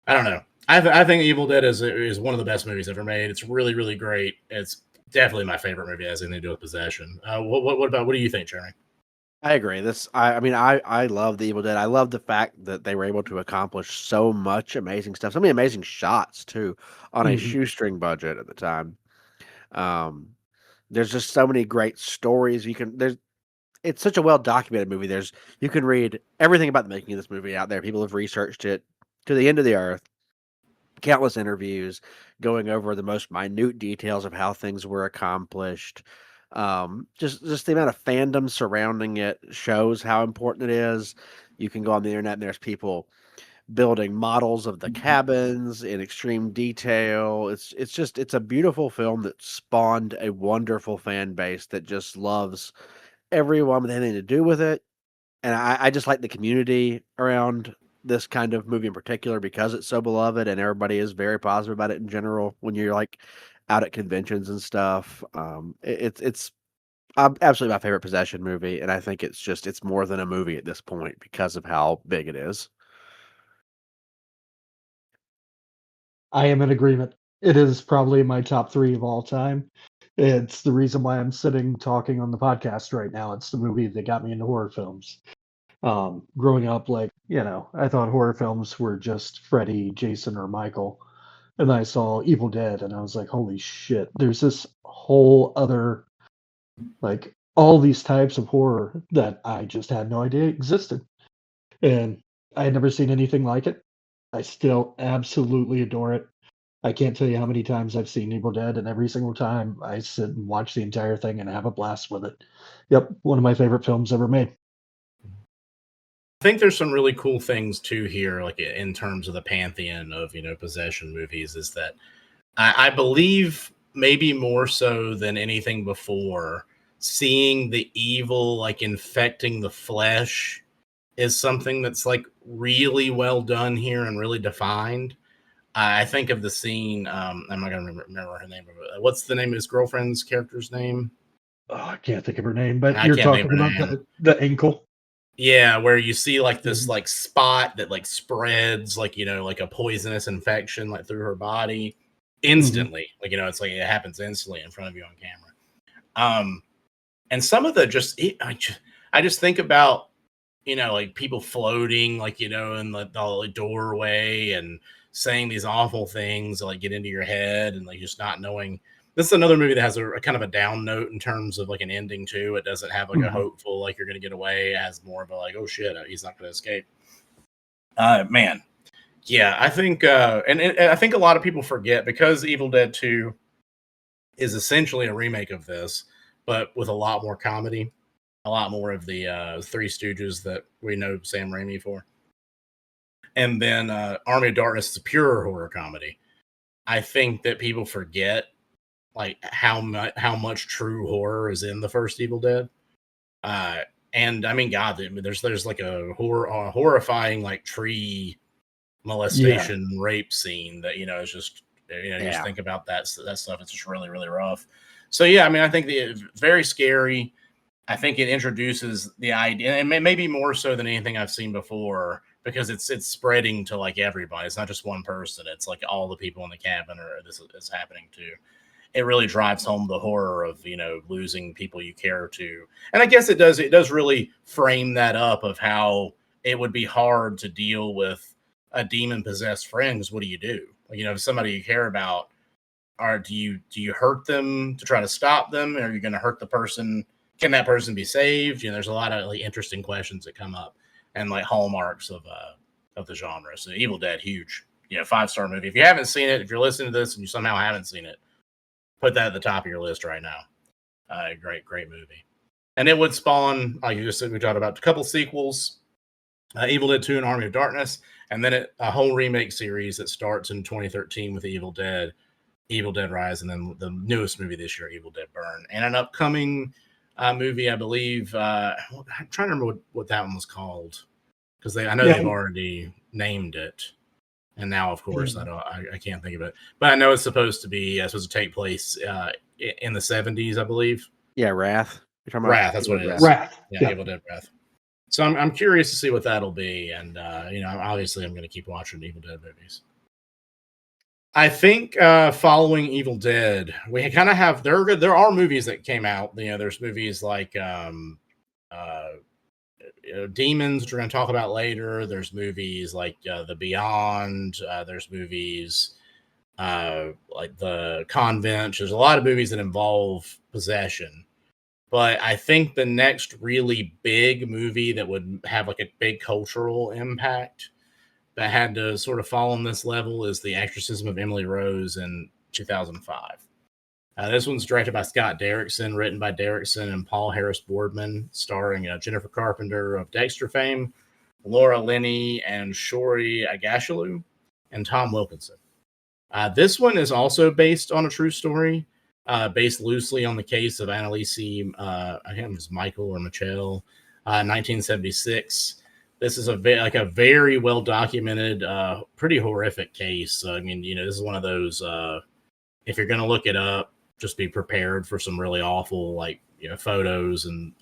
I don't know. I think Evil Dead is one of the best movies ever made. It's really, really great. It's definitely my favorite movie. It has anything to do with possession. What do you think, Jeremy? I agree. I love The Evil Dead. I love the fact that they were able to accomplish so much amazing stuff. So many amazing shots too on a shoestring budget at the time. Um, there's just so many great stories it's such a well documented movie. You can read everything about the making of this movie out there. People have researched it to the end of the earth. Countless interviews going over the most minute details of how things were accomplished. Just the amount of fandom surrounding it shows how important it is. You can go on the internet and there's people building models of the cabins in extreme detail. It's a beautiful film that spawned a wonderful fan base that just loves everyone with anything to do with it. And I just like the community around this kind of movie in particular because it's so beloved and everybody is very positive about it in general when you're like out at conventions and stuff. It's absolutely my favorite possession movie, and I think it's more than a movie at this point because of how big it is. I am in agreement. It is probably my top 3 of all time. It's the reason why I'm sitting talking on the podcast right now. It's the movie that got me into horror films. Growing up, like, I thought horror films were just Freddy, Jason, or Michael. And I saw Evil Dead and I was like, holy shit, there's this whole other, like, all these types of horror that I just had no idea existed. And I had never seen anything like it. I still absolutely adore it. I can't tell you how many times I've seen Evil Dead, and every single time I sit and watch the entire thing and have a blast with it. Yep, one of my favorite films ever made. I think there's some really cool things too here, like in terms of the pantheon of possession movies, is that I believe maybe more so than anything before, seeing the evil like infecting the flesh is something that's like really well done here and really defined. I think of the scene. I'm not gonna remember her name. What's the name of his girlfriend's character's name? Oh, I can't think of her name, but I you're can't think of talking her about name. the ankle. Yeah, where you see like this Mhm. like spot that like spreads like like a poisonous infection like through her body Mhm. instantly. Like it's like it happens instantly in front of you on camera. And some of the I just think about like people floating like in the doorway and saying these awful things that, like get into your head and like just not knowing. This is another movie that has a kind of a down note in terms of like an ending too. It doesn't have like a Mhm. hopeful like you're gonna get away. It has more of a like, oh shit, he's not gonna escape. Man, yeah, I think and I think a lot of people forget because Evil Dead 2 is essentially a remake of this, but with a lot more comedy, a lot more of the Three Stooges that we know Sam Raimi for. And then Army of Darkness is a pure horror comedy. I think that people forget like how much true horror is in the first Evil Dead. Uh, and I mean, God, there's like a horrifying like tree Yeah. molestation rape scene that is just you just Yeah. think about that stuff. It's just really really rough. So yeah, I mean, I think it's very scary. I think it introduces the idea, and maybe more so than anything I've seen before, because it's spreading to like everybody. It's not just one person. It's like all the people in the cabin or this is happening to. It really drives home the horror of losing people you care to, and I guess it does really frame that up of how it would be hard to deal with a demon possessed friend. 'Cause what do you do? If somebody you care about, or do you hurt them to try to stop them? Or are you going to hurt the person? Can that person be saved? There's a lot of like interesting questions that come up and like hallmarks of the genre. So Evil Dead, huge, 5-star movie. If you haven't seen it, if you're listening to this and you somehow haven't seen it, put that at the top of your list right now. Great movie. And it would spawn, like you just said, we talked about a couple sequels, Evil Dead 2 and Army of Darkness, and then a whole remake series that starts in 2013 with Evil Dead, Evil Dead Rise, and then the newest movie this year, Evil Dead Burn, and an upcoming movie, I believe. I'm trying to remember what that one was called because I know Yeah. they've already named it, and now, of course, Yeah. I can't think of it, but I know it's supposed to take place in the 70s, I believe. Yeah, Wrath. You're talking about Wrath, that's what Evil it Wrath. is. Wrath. Yeah, Yeah. Evil Dead Wrath. So I'm curious to see what that'll be, and obviously I'm going to keep watching Evil Dead movies. I think following Evil Dead, we kind of have there are movies that came out. There's movies like uh, Demons, which we're going to talk about later. There's movies like The Beyond. There's movies like The Convent. There's a lot of movies that involve possession. But I think the next really big movie that would have like a big cultural impact that had to sort of fall on this level is The Exorcism of Emily Rose in 2005. This one's directed by Scott Derrickson, written by Derrickson and Paul Harris Boardman, starring Jennifer Carpenter of Dexter fame, Laura Linney and Shori Agashalu, and Tom Wilkinson. This one is also based on a true story, based loosely on the case of Annalise, I think it was Michael or Michelle, 1976. This is a very well documented, pretty horrific case. I mean, this is one of those. If you're going to look it up, just be prepared for some really awful, like photos and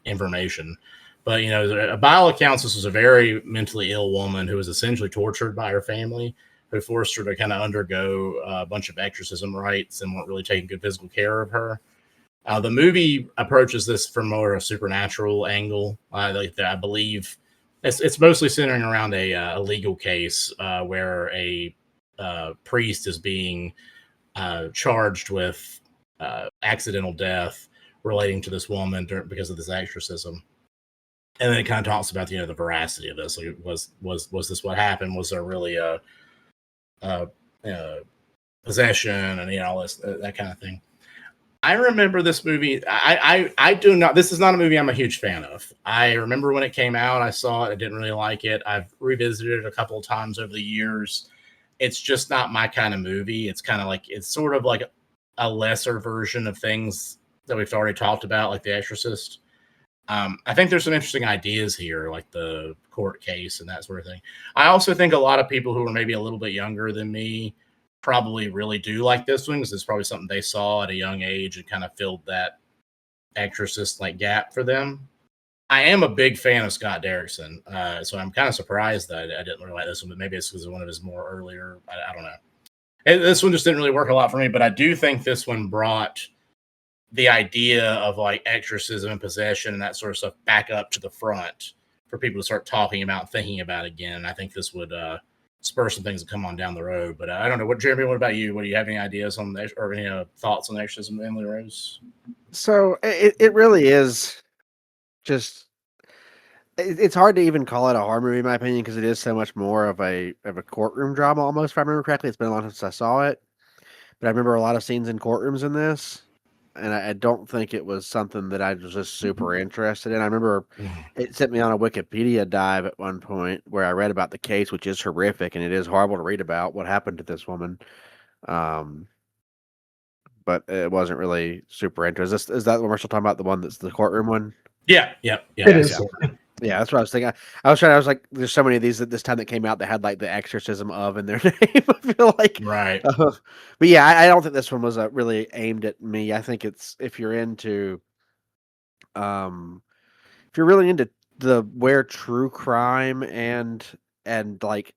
information. But by all accounts, this was a very mentally ill woman who was essentially tortured by her family, who forced her to kind of undergo a bunch of exorcism rites and weren't really taking good physical care of her. The movie approaches this from more a supernatural angle. I believe it's mostly centering around a legal case where a priest is being charged with accidental death relating to this woman because of this exorcism. And then it kind of talks about the veracity of this. Like, was this what happened? Was there really a possession and all this that kind of thing? I remember this movie. I do not. This is not a movie I'm a huge fan of. I remember when it came out. I saw it. I didn't really like it. I've revisited it a couple of times over the years. It's just not my kind of movie. It's kind of like it's sort of like a lesser version of things that we've already talked about, like The Exorcist. I think there's some interesting ideas here, like the court case and that sort of thing. I also think a lot of people who are maybe a little bit younger than me probably really do like this one because it's probably something they saw at a young age and kind of filled that Exorcist like gap for them. I am a big fan of Scott Derrickson, so I'm kind of surprised that I didn't really like this one, but maybe it's because of one of his more earlier. I don't know. This one just didn't really work a lot for me, but I do think this one brought the idea of like exorcism and possession and that sort of stuff back up to the front for people to start talking about, thinking about again. I think this would spur some things to come on down the road. But I don't know. Jeremy, what about you? What do you have any ideas on or any thoughts on exorcism, Emily Rose? So it really is just. It's hard to even call it a horror movie, in my opinion, because it is so much more of a courtroom drama. Almost, if I remember correctly, it's been a long time since I saw it, but I remember a lot of scenes in courtrooms in this, and I don't think it was something that I was just super interested in. I remember it sent me on a Wikipedia dive at one point where I read about the case, which is horrific, and it is horrible to read about what happened to this woman. But it wasn't really super interesting. Is that what we're still talking about? The one that's the courtroom one? Yeah. It is. Yeah, that's what I was thinking. I was like, there's so many of these at this time that came out that had like the exorcism of in their name. I feel like, right. But yeah, I don't think this one was really aimed at me. I think it's if you're really into the where true crime and like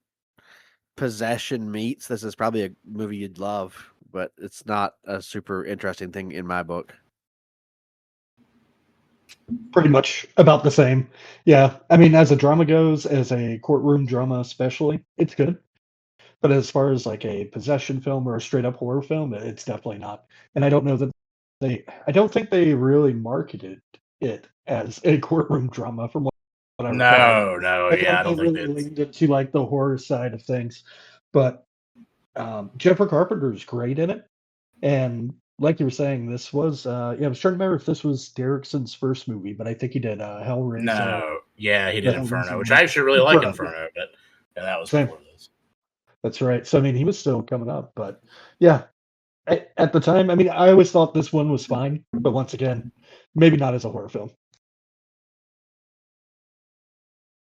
possession meets, this is probably a movie you'd love. But it's not a super interesting thing in my book. Pretty much about the same. Yeah. I mean, as a drama goes, as a courtroom drama especially, it's good. But as far as like a possession film or a straight up horror film, it's definitely not. And I don't know that I don't think they really marketed it as a courtroom drama from what I recall. No, I yeah, I thought they don't think really that's leaned into like the horror side of things. But Jennifer Carpenter is great in it. And like you were saying, this was I was trying to remember if this was Derrickson's first movie, but I think he did Hellraiser. No, yeah, he the did Inferno, Hellraiser which one. I actually really like Right, Inferno, but yeah, that was Same. before this. That's right. So I mean, he was still coming up, but yeah, at the time, I mean, I always thought this one was fine, but once again, maybe not as a horror film.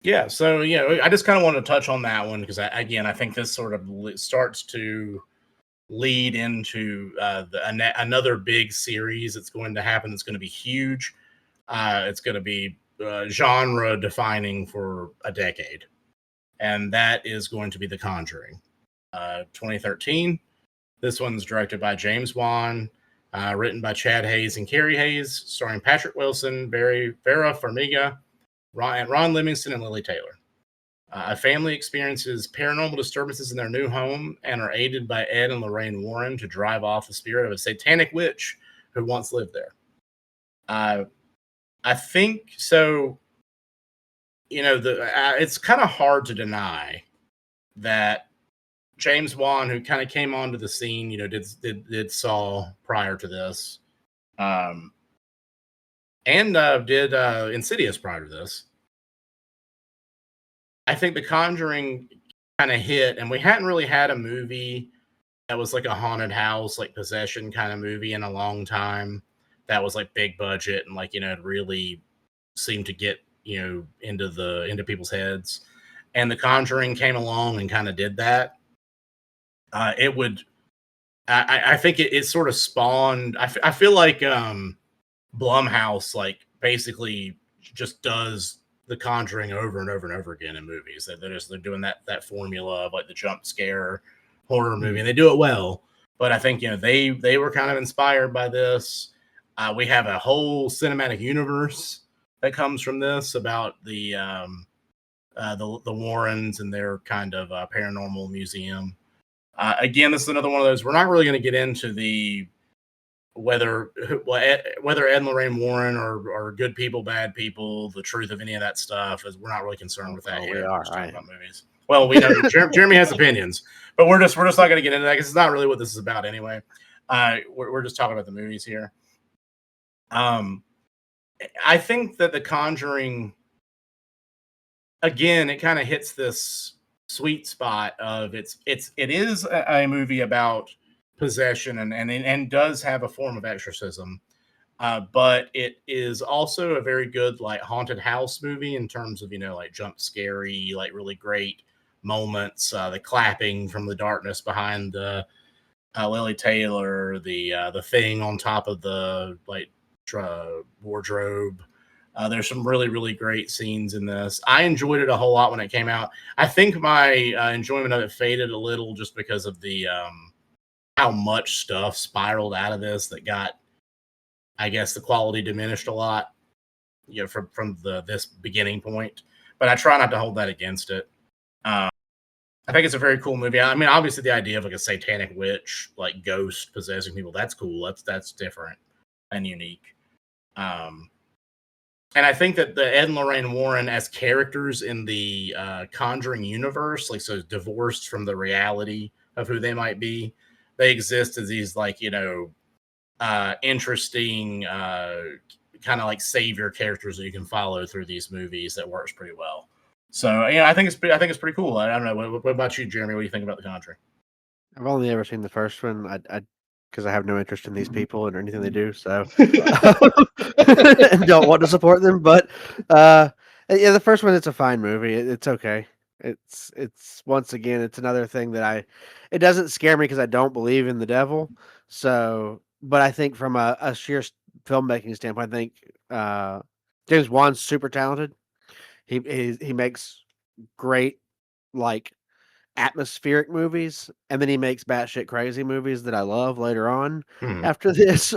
Yeah, so I just kind of wanted to touch on that one because I think this sort of starts to lead into another big series that's going to happen. That's going to be huge. It's going to be genre defining for a decade, and that is going to be The Conjuring. 2013. This one's directed by James Wan, written by Chad Hayes and Carrie Hayes, starring Patrick Wilson, Vera Farmiga, Ron Livingston, and Lily Taylor. A family experiences paranormal disturbances in their new home and are aided by Ed and Lorraine Warren to drive off the spirit of a satanic witch who once lived there. I think so. It's kind of hard to deny that James Wan, who kind of came onto the scene, did Saw prior to this, and did Insidious prior to this. I think The Conjuring kind of hit, and we hadn't really had a movie that was like a haunted house, like possession kind of movie in a long time. That was like big budget and like it really seemed to get into people's heads. And The Conjuring came along and kind of did that. I think it sort of spawned. I feel like Blumhouse like basically just does The Conjuring over and over and over again in movies. They're doing that formula of like the jump scare horror movie, and they do it well. But I think they were kind of inspired by this. We have a whole cinematic universe that comes from this about the Warrens and their kind of paranormal museum. Again, this is another one of those. We're not really going to get into the whether Ed and Lorraine Warren are good people, bad people, the truth of any of that stuff. Is we're not really concerned with that Oh, here. we We're are, just talking right? about movies. Well, we know Jeremy has opinions, but we're just not going to get into that because it's not really what this is about anyway. We're just talking about the movies here. I think that The Conjuring, again, it kind of hits this sweet spot of it is a movie about possession and does have a form of exorcism, but it is also a very good like haunted house movie in terms of like jump scary, like really great moments, the clapping from the darkness behind the Lily Taylor, the thing on top of the like wardrobe. There's some really, really great scenes in this. I enjoyed it a whole lot when it came out. I think my enjoyment of it faded a little just because of the how much stuff spiraled out of this that got, I guess, the quality diminished a lot, from this beginning point. But I try not to hold that against it. I think it's a very cool movie. I mean, obviously, the idea of like a satanic witch, like ghost possessing people, that's cool. That's different and unique. And I think that the Ed and Lorraine Warren as characters in the Conjuring universe, like so divorced from the reality of who they might be, they exist as these like interesting kind of like savior characters that you can follow through these movies. That works pretty well. So I think it's pretty cool. I don't know. What about you, Jeremy? What do you think about The Conjuring? I've only ever seen the first one. I because I have no interest in these people or anything they do, so and don't want to support them. But yeah, the first one, it's a fine movie. It's okay. It's once again, it's another thing that it doesn't scare me because I don't believe in the devil. So, but I think from a sheer filmmaking standpoint, I think James Wan's super talented. He makes great like atmospheric movies, and then he makes batshit crazy movies that I love later on after this.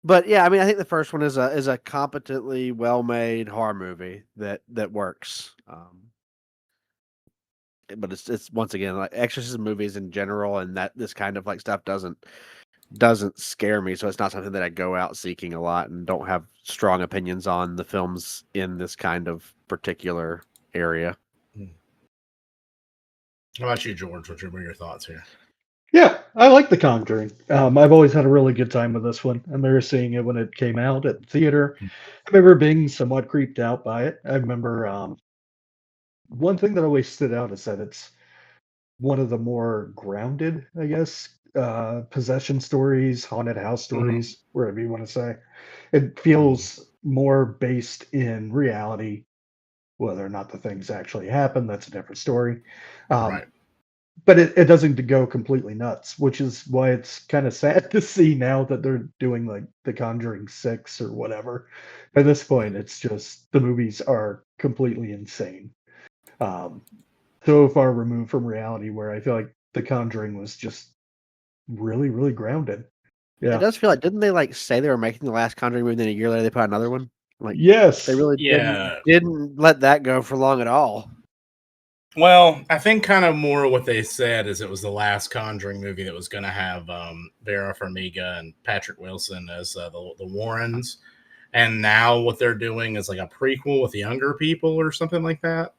But yeah, I mean, I think the first one is a competently well made horror movie that works. But it's once again like exorcism movies in general, and that this kind of like stuff doesn't scare me. So it's not something that I go out seeking a lot, and don't have strong opinions on the films in this kind of particular area. How about you, George? What are your thoughts here? Yeah, I like The Conjuring. I've always had a really good time with this one. I remember seeing it when it came out at the theater. I remember being somewhat creeped out by it. I remember one thing that always stood out is that it's one of the more grounded, I guess, possession stories, haunted house stories, wherever you want to say. It feels more based in reality. Whether or not the things actually happen, that's a different story. Right. But it doesn't go completely nuts, which is why it's kind of sad to see now that they're doing like The Conjuring 6 or whatever. At this point, it's just the movies are completely insane. So far removed from reality where I feel like The Conjuring was just really, really grounded. It Yeah. does feel like didn't they, like, say they were making the last Conjuring movie, then a year later they put out another one? Like, they Yes. really Yeah. didn't let that go for long at all. Well, I think kind of more what they said is it was the last Conjuring movie that was going to have Vera Farmiga and Patrick Wilson as the Warrens, and now what they're doing is like a prequel with the younger people or something like that.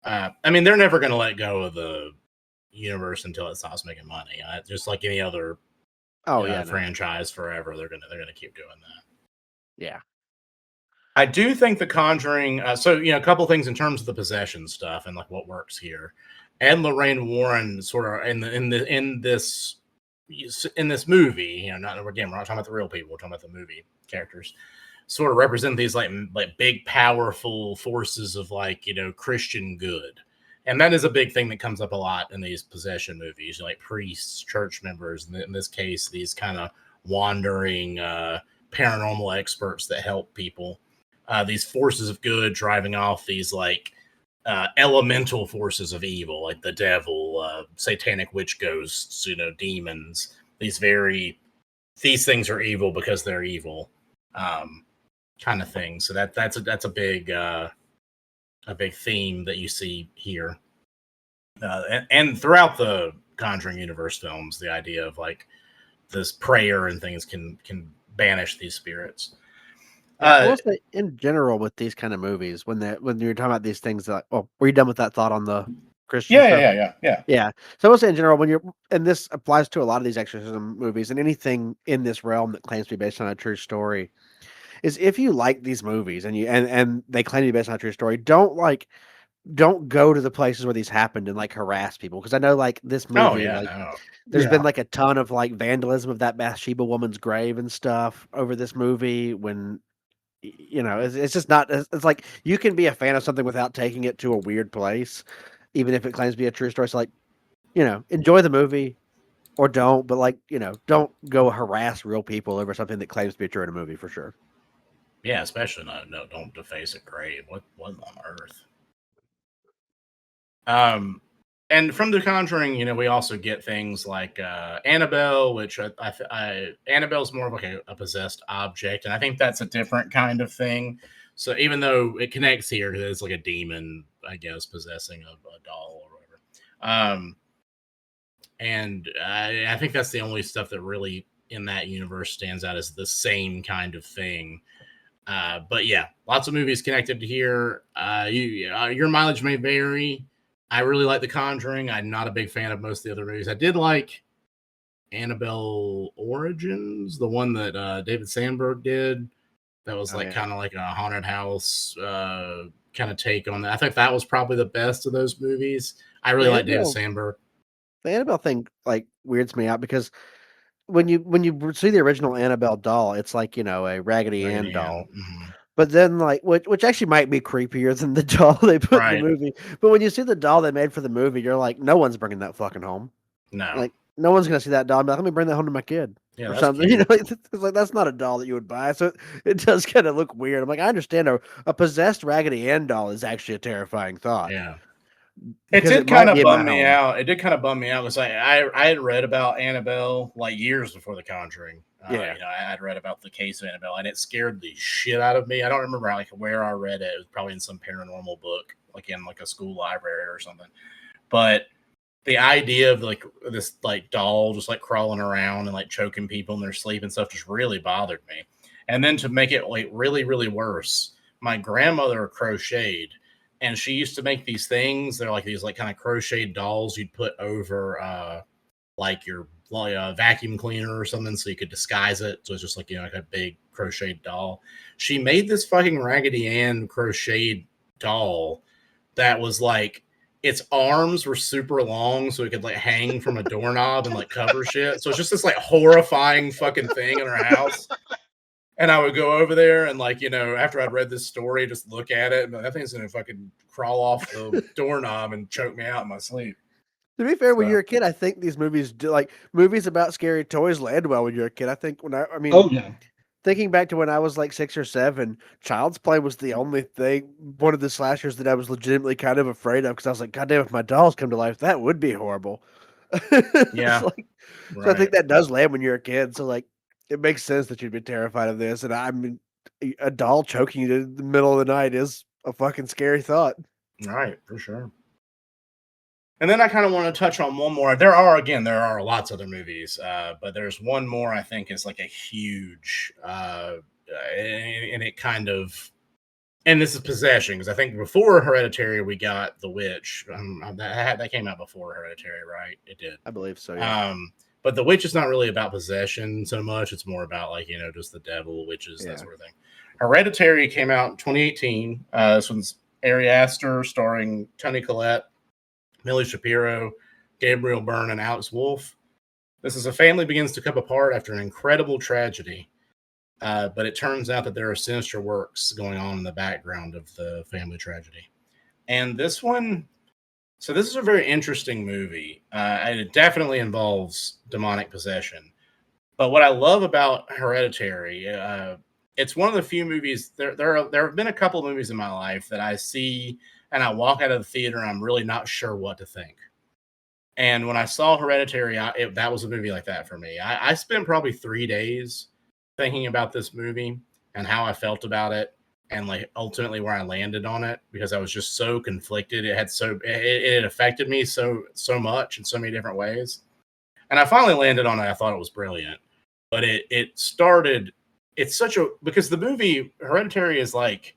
I mean, they're never going to let go of the universe until it stops making money. Just like any other Oh, yeah, no. franchise, forever they're gonna keep doing that. Yeah. I do think The Conjuring. So a couple things in terms of the possession stuff and like what works here. And Lorraine Warren sort of in this movie. Not again, we're not talking about the real people. We're talking about the movie characters. Sort of represent these like big, powerful forces of like Christian good, and that is a big thing that comes up a lot in these possession movies. Like priests, church members. In this case, these kind of wandering paranormal experts that help people. These forces of good driving off these like elemental forces of evil, like the devil, satanic witch ghosts, demons. These very these things are evil because they're evil, kind of thing. So that's a big theme that you see here, and throughout the Conjuring universe films, the idea of like this prayer and things can banish these spirits. Yeah, I will say in general with these kind of movies, when you're talking about these things, like, oh, were you done with that thought on the Christian stuff? Yeah. Yeah. So I will say in general, and this applies to a lot of these exorcism movies and anything in this realm that claims to be based on a true story, is if you like these movies and and they claim to be based on a true story, don't go to the places where these happened and like harass people. Because I know like this Oh movie, yeah, like no. there's been Yeah. like a ton of like vandalism of that Bathsheba woman's grave and stuff over this movie when it's just not. It's like you can be a fan of something without taking it to a weird place, even if it claims to be a true story. So, like, enjoy the movie or don't, but like, don't go harass real people over something that claims to be true in a movie for sure. Yeah, especially no, don't deface a grave. What on earth? And from The Conjuring, we also get things like Annabelle, which Annabelle's more of like a possessed object, and I think that's a different kind of thing. So even though it connects here, it's like a demon, I guess, possessing a doll or whatever. And I think that's the only stuff that really in that universe stands out as the same kind of thing. But yeah, lots of movies connected to here. Your mileage may vary. I really like The Conjuring. I'm not a big fan of most of the other movies. I did like Annabelle Origins, the one that David Sandberg did. That was kind of like a haunted house kind of take on that. I think that was probably the best of those movies. I really like David Sandberg. The Annabelle thing like weirds me out because when you see the original Annabelle doll, it's like a Raggedy Ann doll. Mm-hmm. But then, like, which actually might be creepier than the doll they put in the movie. But when you see the doll they made for the movie, you're like, no one's bringing that fucking home. No, like no one's gonna see that doll. And be like, let me bring that home to my kid or something. Cute. It's like that's not a doll that you would buy. So it does kind of look weird. I'm like, I understand a possessed Raggedy Ann doll is actually a terrifying thought. Yeah. It did kind of bum me out. It did kind of bum me out because I had read about Annabelle like years before The Conjuring. Yeah. I had read about the case of Annabelle, and it scared the shit out of me. I don't remember like where I read it. It was probably in some paranormal book, like in like a school library or something. But the idea of like this like doll just like crawling around and like choking people in their sleep and stuff just really bothered me. And then to make it like really, really worse, my grandmother crocheted, and she used to make these things. They're like these like kind of crocheted dolls you'd put over like your vacuum cleaner or something, so you could disguise it. So it's just like like a big crocheted doll. She made this fucking Raggedy Ann crocheted doll that was like its arms were super long, so it could like hang from a doorknob and like cover shit. So it's just this like horrifying fucking thing in her house. And I would go over there and like, after I'd read this story, just look at it and that thing's gonna fucking crawl off the doorknob and choke me out in my sleep. To be fair, when you're a kid, I think these movies do like movies about scary toys land well when you're a kid. I think Oh yeah. Thinking back to when I was like 6 or 7, Child's Play was the only one of the slashers that I was legitimately kind of afraid of because I was like, God damn, if my dolls come to life, that would be horrible. Yeah. Right. So I think that does land when you're a kid. So like, it makes sense that you'd be terrified of this. And I mean, a doll choking you in the middle of the night is a fucking scary thought. Right, for sure. And then I kind of want to touch on one more. There are lots of other movies, but there's one more I think is like a huge, and it kind of, and this is Possession, because I think before Hereditary we got The Witch. That came out before Hereditary, right? It did. I believe so. Yeah. But The Witch is not really about possession so much. It's more about like just the devil, witches, that sort of thing. Hereditary came out in 2018. This one's Ari Aster, starring Toni Collette, Millie Shapiro, Gabriel Byrne, and Alex Wolff. This is a family begins to come apart after an incredible tragedy, but it turns out that there are sinister works going on in the background of the family tragedy. And this one, so this is a very interesting movie. And it definitely involves demonic possession. But what I love about Hereditary, it's one of the few movies. There have been a couple of movies in my life that I see and I walk out of the theater and I'm really not sure what to think. And when I saw Hereditary, that was a movie like that for me. I spent probably 3 days thinking about this movie and how I felt about it, and like ultimately where I landed on it, because I was just so conflicted. It affected me so much in so many different ways, and I finally landed on it. I thought it was brilliant, but it started. It's such a because the movie Hereditary is like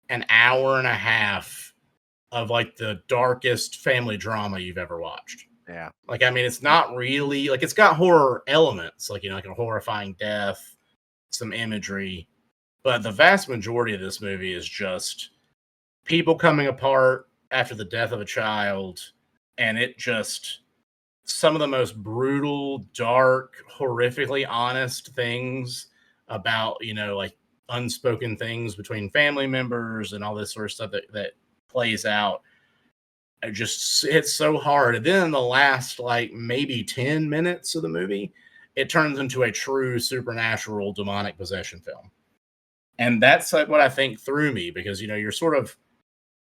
an hour and a half of like the darkest family drama you've ever watched. Yeah. Like, I mean, it's not really like it's got horror elements, like, you know, like a horrifying death, some imagery, but the vast majority of this movie is just people coming apart after the death of a child, and it just some of the most brutal, dark, horrifically honest things about, you know, like unspoken things between family members and all this sort of stuff that plays out. It just hits so hard. And then in the last like maybe 10 minutes of the movie, it turns into a true supernatural demonic possession film. And that's like what I think threw me, because, you know, you're sort of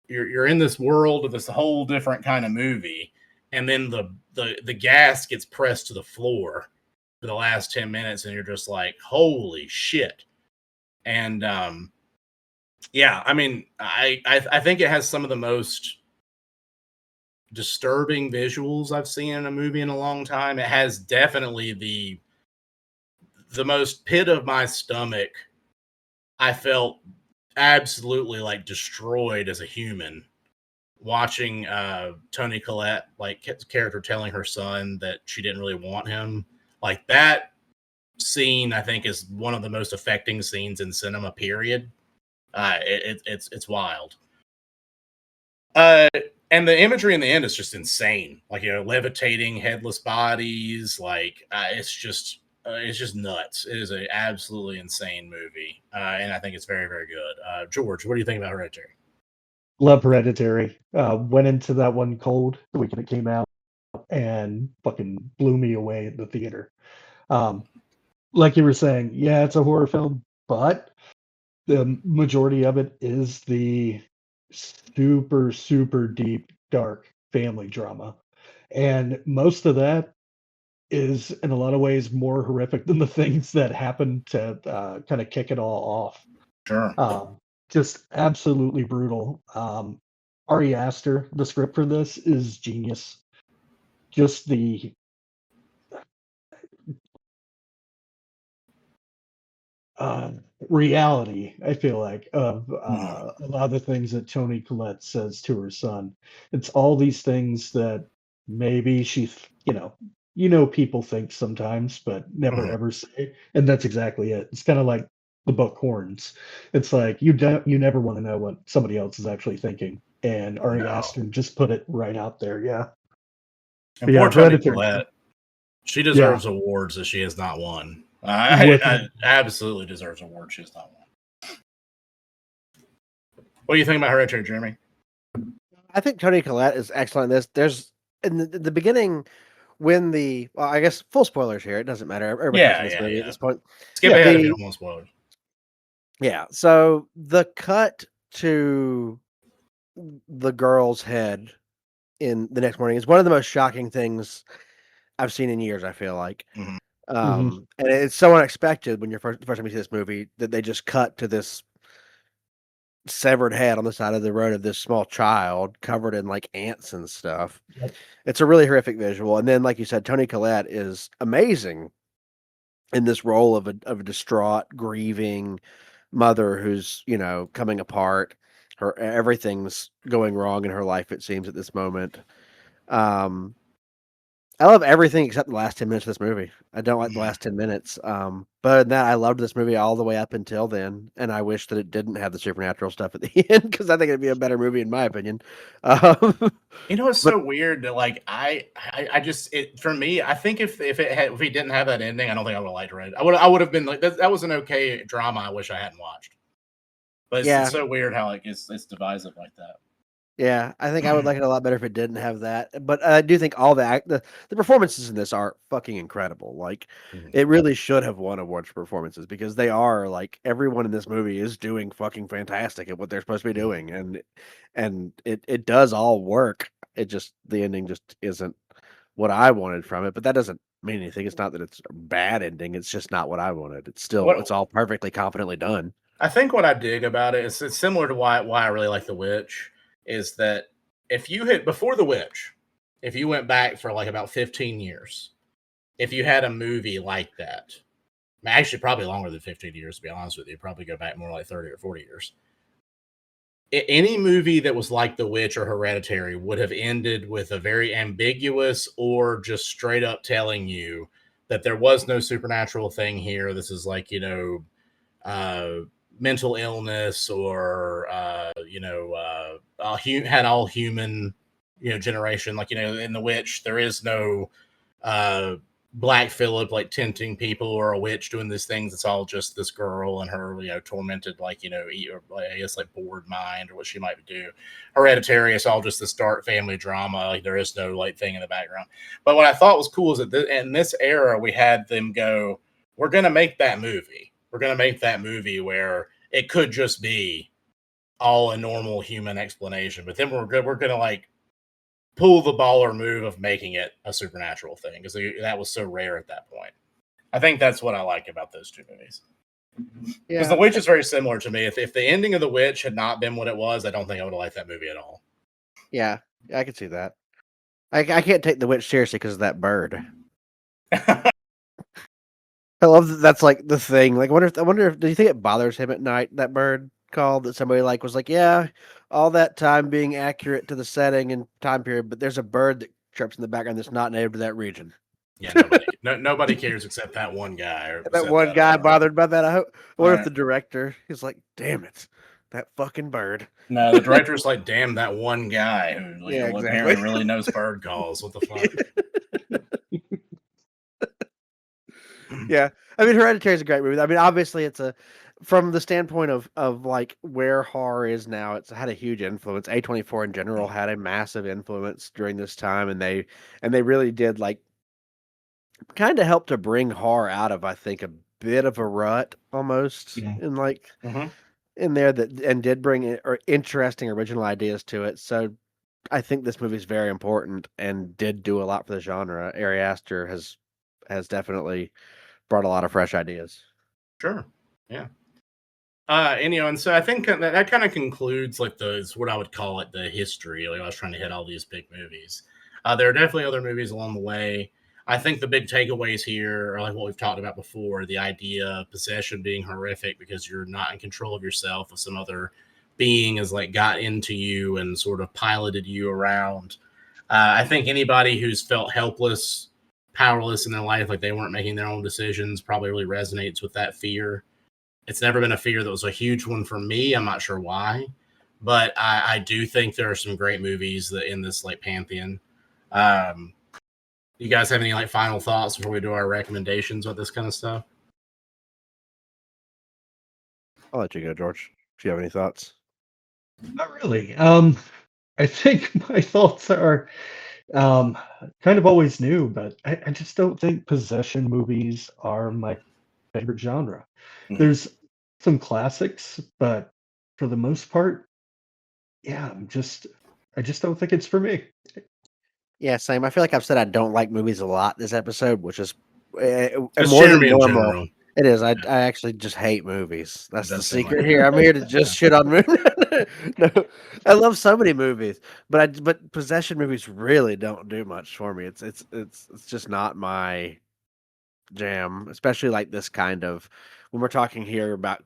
you're in this world of this whole different kind of movie, and then the gas gets pressed to the floor for the last 10 minutes, and you're just like, holy shit. And yeah, I mean, I think it has some of the most disturbing visuals I've seen in a movie in a long time. It has definitely the most pit of my stomach. I felt absolutely like destroyed as a human watching Toni Collette, like character telling her son that she didn't really want him. Like that scene, I think, is one of the most affecting scenes in cinema. Period. It's wild. And the imagery in the end is just insane. Like, you know, levitating headless bodies. Like it's just nuts. It is an absolutely insane movie, and I think it's very, very good. George, what do you think about Hereditary? Love Hereditary. Went into that one cold the weekend it came out and fucking blew me away at the theater. Um, like you were saying, yeah, it's a horror film, but the majority of it is the super, super deep, dark family drama. And most of that is, in a lot of ways, more horrific than the things that happen to kind of kick it all off. Sure. Just absolutely brutal. Ari Aster, the script for this is genius. Just the uh, reality, I feel like, of a lot of the things that Toni Collette says to her son. It's all these things that maybe people think sometimes, but never Mhm. ever say. And that's exactly it. It's kind of like the book Horns. It's like you never want to know what somebody else is actually thinking. And Ari No. Aster just put it right out there. Yeah. And But yeah, poor Toni Hereditary. Collette, she Yeah. deserves awards that she has not won. With I absolutely deserves awards she has not won. What do you think about Hereditary, Jeremy? I think Toni Collette is excellent in this. There's in the beginning when I guess full spoilers here. It doesn't matter. Everybody's Yeah, watching this yeah, movie at yeah. this point. Skip ahead if you The don't want spoilers. Yeah. So the cut to the girl's head in the next morning is one of the most shocking things I've seen in years, I feel like. Mhm. Mhm. And it's so unexpected when the first time you see this movie that they just cut to this severed head on the side of the road of this small child covered in like ants and stuff. Yep. It's a really horrific visual. And then, like you said, Toni Collette is amazing in this role of a distraught, grieving mother who's, you know, coming apart. Everything's going wrong in her life, it seems, at this moment. Um, I love everything except the last 10 minutes of this movie. I don't like the Mhm. last 10 minutes. But other than that, I loved this movie all the way up until then, and I wish that it didn't have the supernatural stuff at the end because I think it'd be a better movie in my opinion. Um, You know, it's but so weird that like I just it for me. I think if he didn't have that ending, I don't think I would have liked it. I would have been like that was an okay drama. I wish I hadn't watched, but it's yeah, so weird how like it's divisive like that. yeah, I think I would like it a lot better if it didn't have that. But I do think all the performances in this are fucking incredible. Like Mhm. it really should have won awards for performances because they are like everyone in this movie is doing fucking fantastic at what they're supposed to be Mhm. doing, and it does all work. It just the ending just isn't. what I wanted from it, but that doesn't mean anything. It's not that it's a bad ending. It's just not what I wanted. It's all perfectly competently done. I think what I dig about it is it's similar to why I really like The Witch, is that if you hit before The Witch, if you went back for like about 15 years, if you had a movie like that, actually probably longer than 15 years, to be honest with you, probably go back more like 30 or 40 years. Any movie that was like The Witch or Hereditary would have ended with a very ambiguous or just straight up telling you that there was no supernatural thing here. This is like, mental illness or, had all human, generation. Like, in The Witch, there is no uh, Black Phillip like tempting people or a witch doing these things. It's all just this girl and her, tormented, I guess like bored mind or what she might do. Hereditary, it's all just this dark family drama. Like there is no like thing in the background. But what I thought was cool is that in this era, we had them go, we're going to make that movie. We're going to make that movie where it could just be all a normal human explanation. But then we're going to like pull the baller move of making it a supernatural thing because that was so rare at that point. I think that's what I like about those two movies. Because The Witch is very similar to me. If the ending of The Witch had not been what it was, I don't think I would have liked that movie at all. Yeah, I can see that. I can't take The Witch seriously because of that bird. I love that that's like the thing. Like, I wonder if do you think it bothers him at night, that bird call that somebody like was like, yeah, all that time being accurate to the setting and time period, but there's a bird that chirps in the background that's not native to that region. Yeah, nobody cares except that one guy. Or that one guy bothered by that. I wonder if the director is like, damn it, that fucking bird. No, the director's like, damn, that one guy who exactly. apparently really knows bird calls. What the fuck? Yeah, I mean, Hereditary is a great movie. I mean, obviously, it's from the standpoint of like where horror is now. It's had a huge influence. A24 in general had a massive influence during this time, and they really did like kind of help to bring horror out of, I think, a bit of a rut almost, in like in there and did bring interesting original ideas to it. So I think this movie is very important and did do a lot for the genre. Ari Aster has definitely brought a lot of fresh ideas. Sure. Yeah. And so I think that kind of concludes like what I would call it, the history. Like I was trying to hit all these big movies. There are definitely other movies along the way. I think the big takeaways here are like what we've talked about before, the idea of possession being horrific because you're not in control of yourself, if some other being has like got into you and sort of piloted you around. I think anybody who's felt helpless, powerless in their life, like they weren't making their own decisions, probably really resonates with that fear. It's never been a fear that was a huge one for me. I'm not sure why, but I do think there are some great movies that in this like pantheon. You guys have any like final thoughts before we do our recommendations with this kind of stuff? I'll let you go, George. Do you have any thoughts? Not really. I think my thoughts are kind of always new, but I just don't think possession movies are my favorite genre. There's some classics, but for the most part, yeah, I just don't think it's for me. Yeah, same. I feel like I've said I don't like movies a lot this episode, which is more than in normal. general. It is. I actually just hate movies. That's the secret here. I'm here to just shit on movies. No, I love so many movies, but possession movies really don't do much for me. It's just not my jam, especially like this kind of when we're talking here about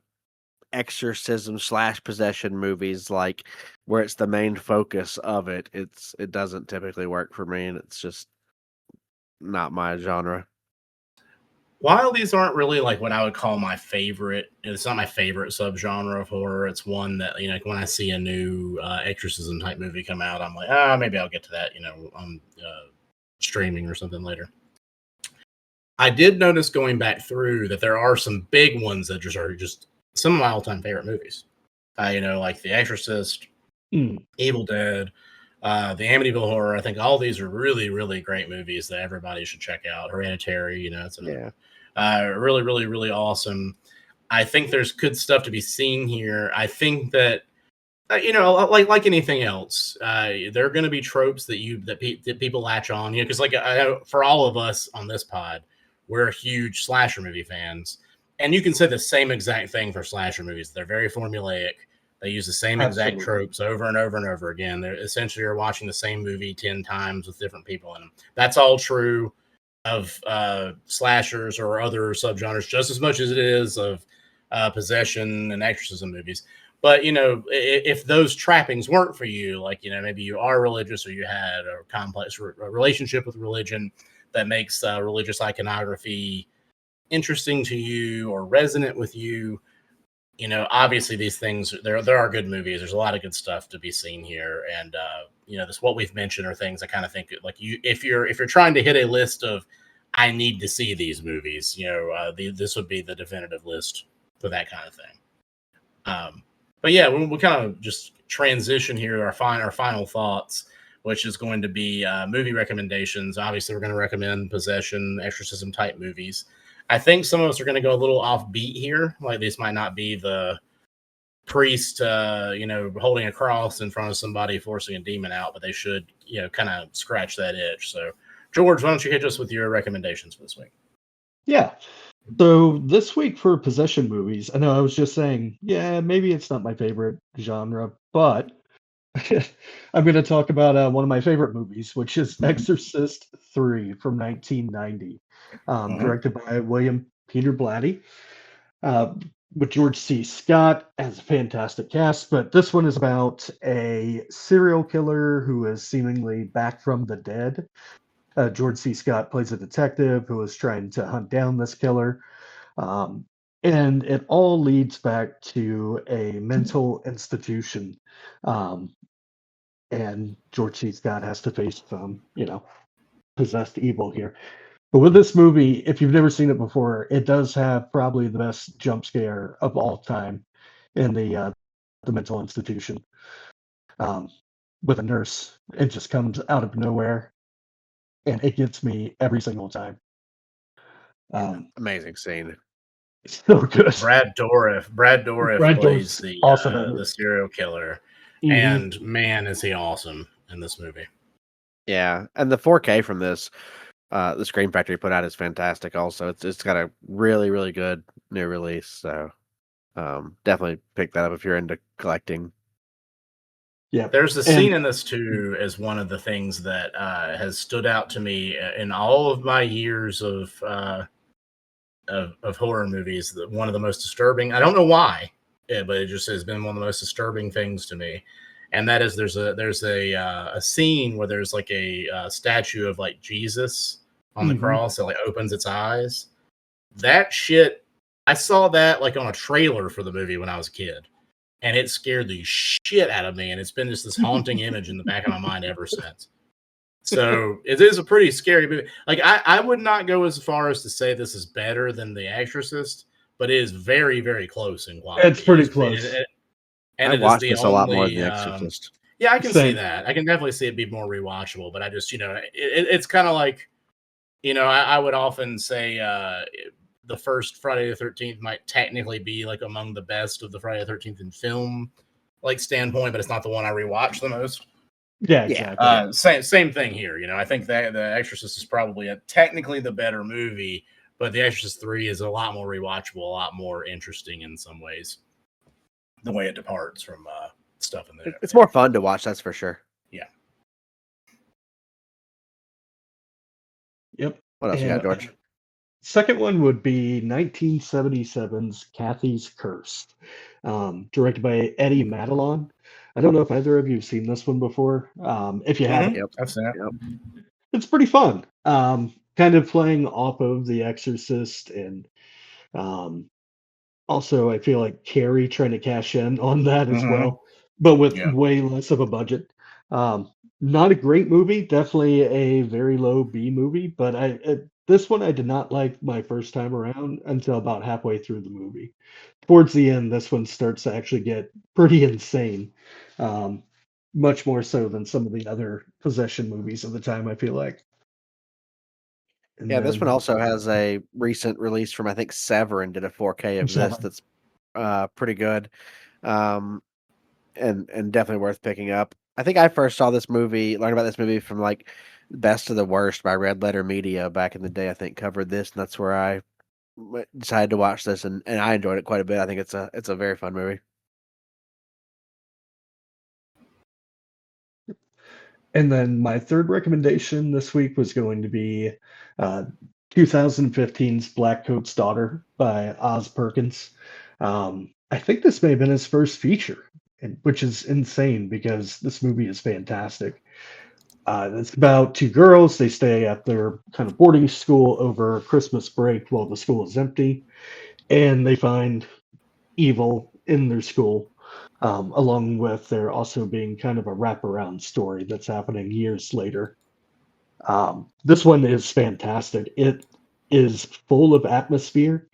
exorcism / possession movies, like where it's the main focus of it. It doesn't typically work for me, and it's just not my genre. While these aren't really like what I would call my favorite, it's not my favorite subgenre of horror. It's one that like when I see a new exorcism type movie come out, I'm like, maybe I'll get to that, on streaming or something later. I did notice going back through that there are some big ones that are just some of my all-time favorite movies. Like The Exorcist, Evil Dead, the Amityville Horror. I think all these are really, really great movies that everybody should check out. Hereditary, it's really, really, really awesome. I think there's good stuff to be seen here. I think that like anything else, there are going to be tropes that people latch on. Because like I know for all of us on this pod, we're huge slasher movie fans, and you can say the same exact thing for slasher movies. They're very formulaic. They use the same exact Absolutely. tropes over and over and over again. They're essentially you're watching the same movie 10 times with different people in them. That's all true of slashers or other subgenres just as much as it is of possession and exorcism movies. But if those trappings weren't for you, like maybe you are religious or you had a complex relationship with religion that makes religious iconography interesting to you or resonant with you, obviously these things there are good movies. There's a lot of good stuff to be seen here, and this what we've mentioned are things I kind of think like if you're trying to hit a list of I need to see these movies, this would be the definitive list for that kind of thing. But yeah, we'll kind of just transition here to our final thoughts, which is going to be movie recommendations. Obviously, we're going to recommend possession, exorcism type movies. I think some of us are going to go a little offbeat here. Like this might not be the priest, holding a cross in front of somebody forcing a demon out, but they should, kind of scratch that itch. So, George, why don't you hit us with your recommendations for this week? Yeah. So this week for possession movies, I know I was just saying, yeah, maybe it's not my favorite genre, but I'm going to talk about one of my favorite movies, which is Exorcist 3 from 1990, directed by William Peter Blatty, uh, with George C. Scott as a fantastic cast. But this one is about a serial killer who is seemingly back from the dead. George C. Scott plays a detective who is trying to hunt down this killer. Um, and it all leads back to a mental institution. Um, and George C. Scott has to face some, possessed evil here. But with this movie, if you've never seen it before, it does have probably the best jump scare of all time in the mental institution, um, with a nurse. It just comes out of nowhere, and it gets me every single time. Amazing scene. It's so good. Brad Dourif Brad plays Dourif's awesome in the it. serial killer, Mhm. and man, is he awesome in this movie. Yeah, and the 4K from this, the Scream Factory put out is fantastic. Also, it's got a really really good new release. So, definitely pick that up if you're into collecting. Yeah, There's a and scene in this too as one of the things that has stood out to me in all of my years of horror movies. One of the most disturbing. I don't know why, but it just has been one of the most disturbing things to me. And that is there's a scene where there's like a statue of like Jesus on the cross that like opens its eyes. That shit, I saw that like on a trailer for the movie when I was a kid, and it scared the shit out of me. And it's been just this haunting image in the back of my mind ever since. So it is a pretty scary movie. Like I would not go as far as to say this is better than The Exorcist, but it is very, very close in quality. it's pretty close. And I it is watched the this a lot more than only. The Exorcist. Yeah, I can see Same. that. I can definitely see it be more rewatchable. But I just, it's kind of like, I would often say the first Friday the 13th might technically be like among the best of the Friday the 13th in film, like standpoint, but it's not the one I rewatch the most. Yeah, Yeah. exactly. Same thing here. I think that The Exorcist is probably technically the better movie, but The Exorcist 3 is a lot more rewatchable, a lot more interesting in some ways. The way it departs from stuff in there. It's more fun to watch, that's for sure. Yeah. Yep. What else you got, George? Second one would be 1977's Kathy's Curse, directed by Eddie Madelon. I don't know if either of you have seen this one before. If you haven't, Yep. I've seen it. Yep. it's pretty fun. Kind of playing off of The Exorcist, and um, also I feel like Carrie trying to cash in on that as well, but with Yeah. way less of a budget. Not a great movie, definitely a very low B movie, but this one I did not like my first time around until about halfway through the movie. Towards the end, this one starts to actually get pretty insane, um, much more so than some of the other possession movies of the time, I feel like. And Yeah, this one then also has a recent release from I think Severin did a 4K of this Seven. that's pretty good. Um, and definitely worth picking up. I think I first saw this movie, learned about this movie from like Best of the Worst by Red Letter Media back in the day. I think covered this, and that's where I decided to watch this, and I enjoyed it quite a bit. I think it's a very fun movie. And then my third recommendation this week was going to be uh, 2015's Black Coat's Daughter by Oz Perkins. I think this may have been his first feature, which is insane because this movie is fantastic. It's about two girls. They stay at their kind of boarding school over Christmas break while the school is empty, and they find evil in their school, along with there also being kind of a wraparound story that's happening years later. This one is fantastic. It is full of atmosphere.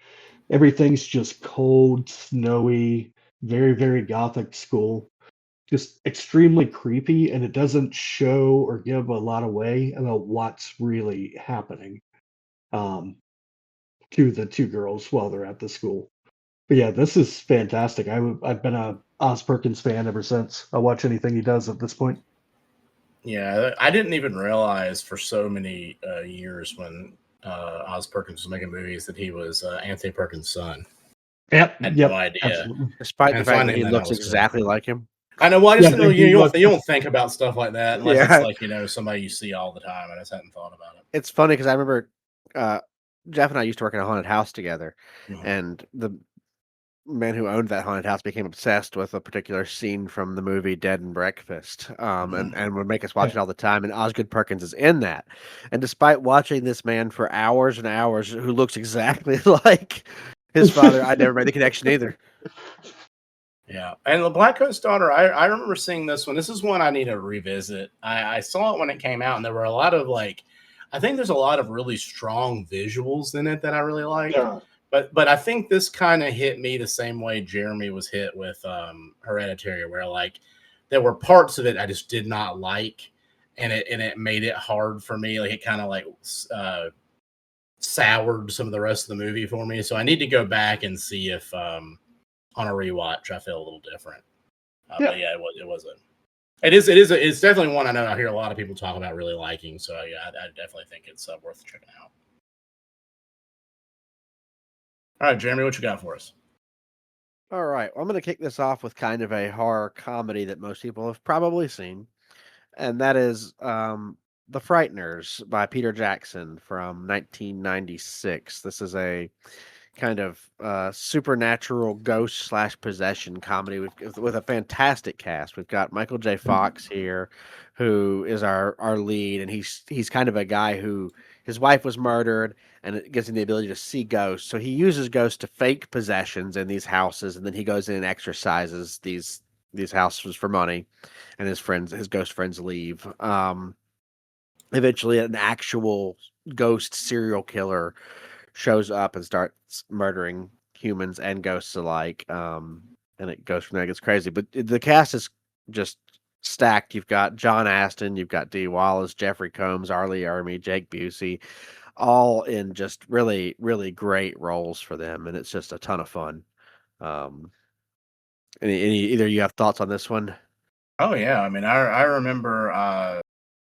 Everything's just cold, snowy, very, very gothic school. Just extremely creepy, and it doesn't show or give a lot away about what's really happening um, to the two girls while they're at the school. But yeah, this is fantastic. I've been a Oz Perkins fan ever since. I'll watch anything he does at this point. Yeah, I didn't even realize for so many years when Oz Perkins was making movies that he was Anthony Perkins' son. Yep, I had no yep, idea. absolutely. Despite the And fact that finding he that out looks was really exactly cool. like him. I know. Well, I Yeah, just know he looks. you don't think about stuff like that unless it's Yeah, like somebody you see all the time. I just hadn't thought about it. it's funny because I remember uh, Jeff and I used to work in a haunted house together, Mhm. and the man who owned that haunted house became obsessed with a particular scene from the movie Dead and Breakfast, Mhm. and would make us watch it all the time. And Osgood Perkins is in that. And despite watching this man for hours and hours, who looks exactly like his father, I never made the connection either. Yeah, and the Black Coat's Daughter. I remember seeing this one. This is one I need to revisit. I saw it when it came out, and there were a lot of like, I think there's a lot of really strong visuals in it that I really liked. Yeah. But I think this kind of hit me the same way Jeremy was hit with Hereditary, where like there were parts of it I just did not like, and it made it hard for me. Like it kind of like soured some of the rest of the movie for me. So I need to go back and see if on a rewatch I feel a little different. Yeah. But yeah, it was a. It's definitely one I know I hear a lot of people talk about really liking. So yeah, I definitely think it's worth checking out. All right, Jeremy, what you got for us? All right, well, I'm going to kick this off with kind of a horror comedy that most people have probably seen, and that is The Frighteners by Peter Jackson from 1996. This is a kind of supernatural ghost slash possession comedy with a fantastic cast. We've got Michael J. Fox here, who is our lead, and he's kind of a guy who his wife was murdered, and it gives him the ability to see ghosts. So he uses ghosts to fake possessions in these houses, and then he goes in and exorcises these houses for money, and his ghost friends leave. Eventually, an actual ghost serial killer shows up and starts murdering humans and ghosts alike. And it goes from there. It gets crazy. But the cast is just stacked. You've got John Aston, you've got Dee Wallace, Jeffrey Combs, Arlie Ermey, Jake Busey, all in just really, really great roles for them. And it's just a ton of fun. Um, either you have thoughts on this one? Oh yeah, I mean, I remember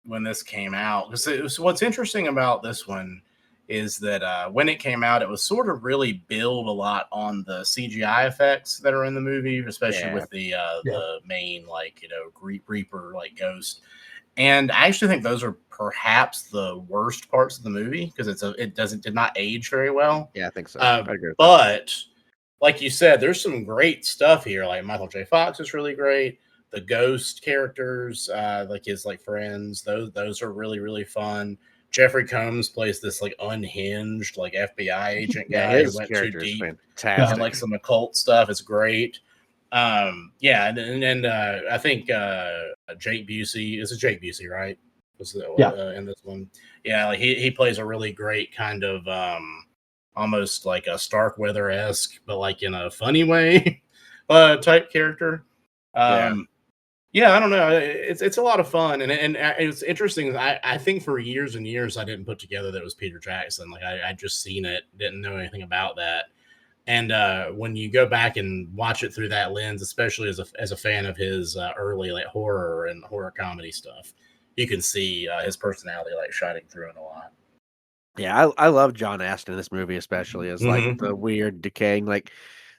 when this came out because what's interesting about this one is that when it came out, it was sort of really build a lot on the CGI effects that are in the movie, especially Yeah. with Yeah. the main like Reaper like ghost. And I actually think those are perhaps the worst parts of the movie because it did not age very well. Yeah, I think so. Uh, I agree with that. but like you said, there's some great stuff here. Like Michael J. Fox is really great. The ghost characters, like his like friends, those are really really fun. Jeffrey Combs plays this like unhinged like FBI agent Yeah, guy who his went too character is deep into Yeah. fantastic. like some occult stuff. It's great. Yeah, and I think Jake Busey is it Jake Busey, right? Yeah. In this one, yeah, like he plays a really great kind of almost like a Starkweather esque, but like in a funny way, type character. Yeah. Yeah, I don't know. It's a lot of fun, and it's interesting. I think for years and years I didn't put together that it was Peter Jackson. Like I just seen it, didn't know anything about that. And when you go back and watch it through that lens, especially as a fan of his early like horror and horror comedy stuff, you can see his personality like shining through it a lot. Yeah, I love John Astin in this movie, especially as like Mm-hmm. the weird decaying, like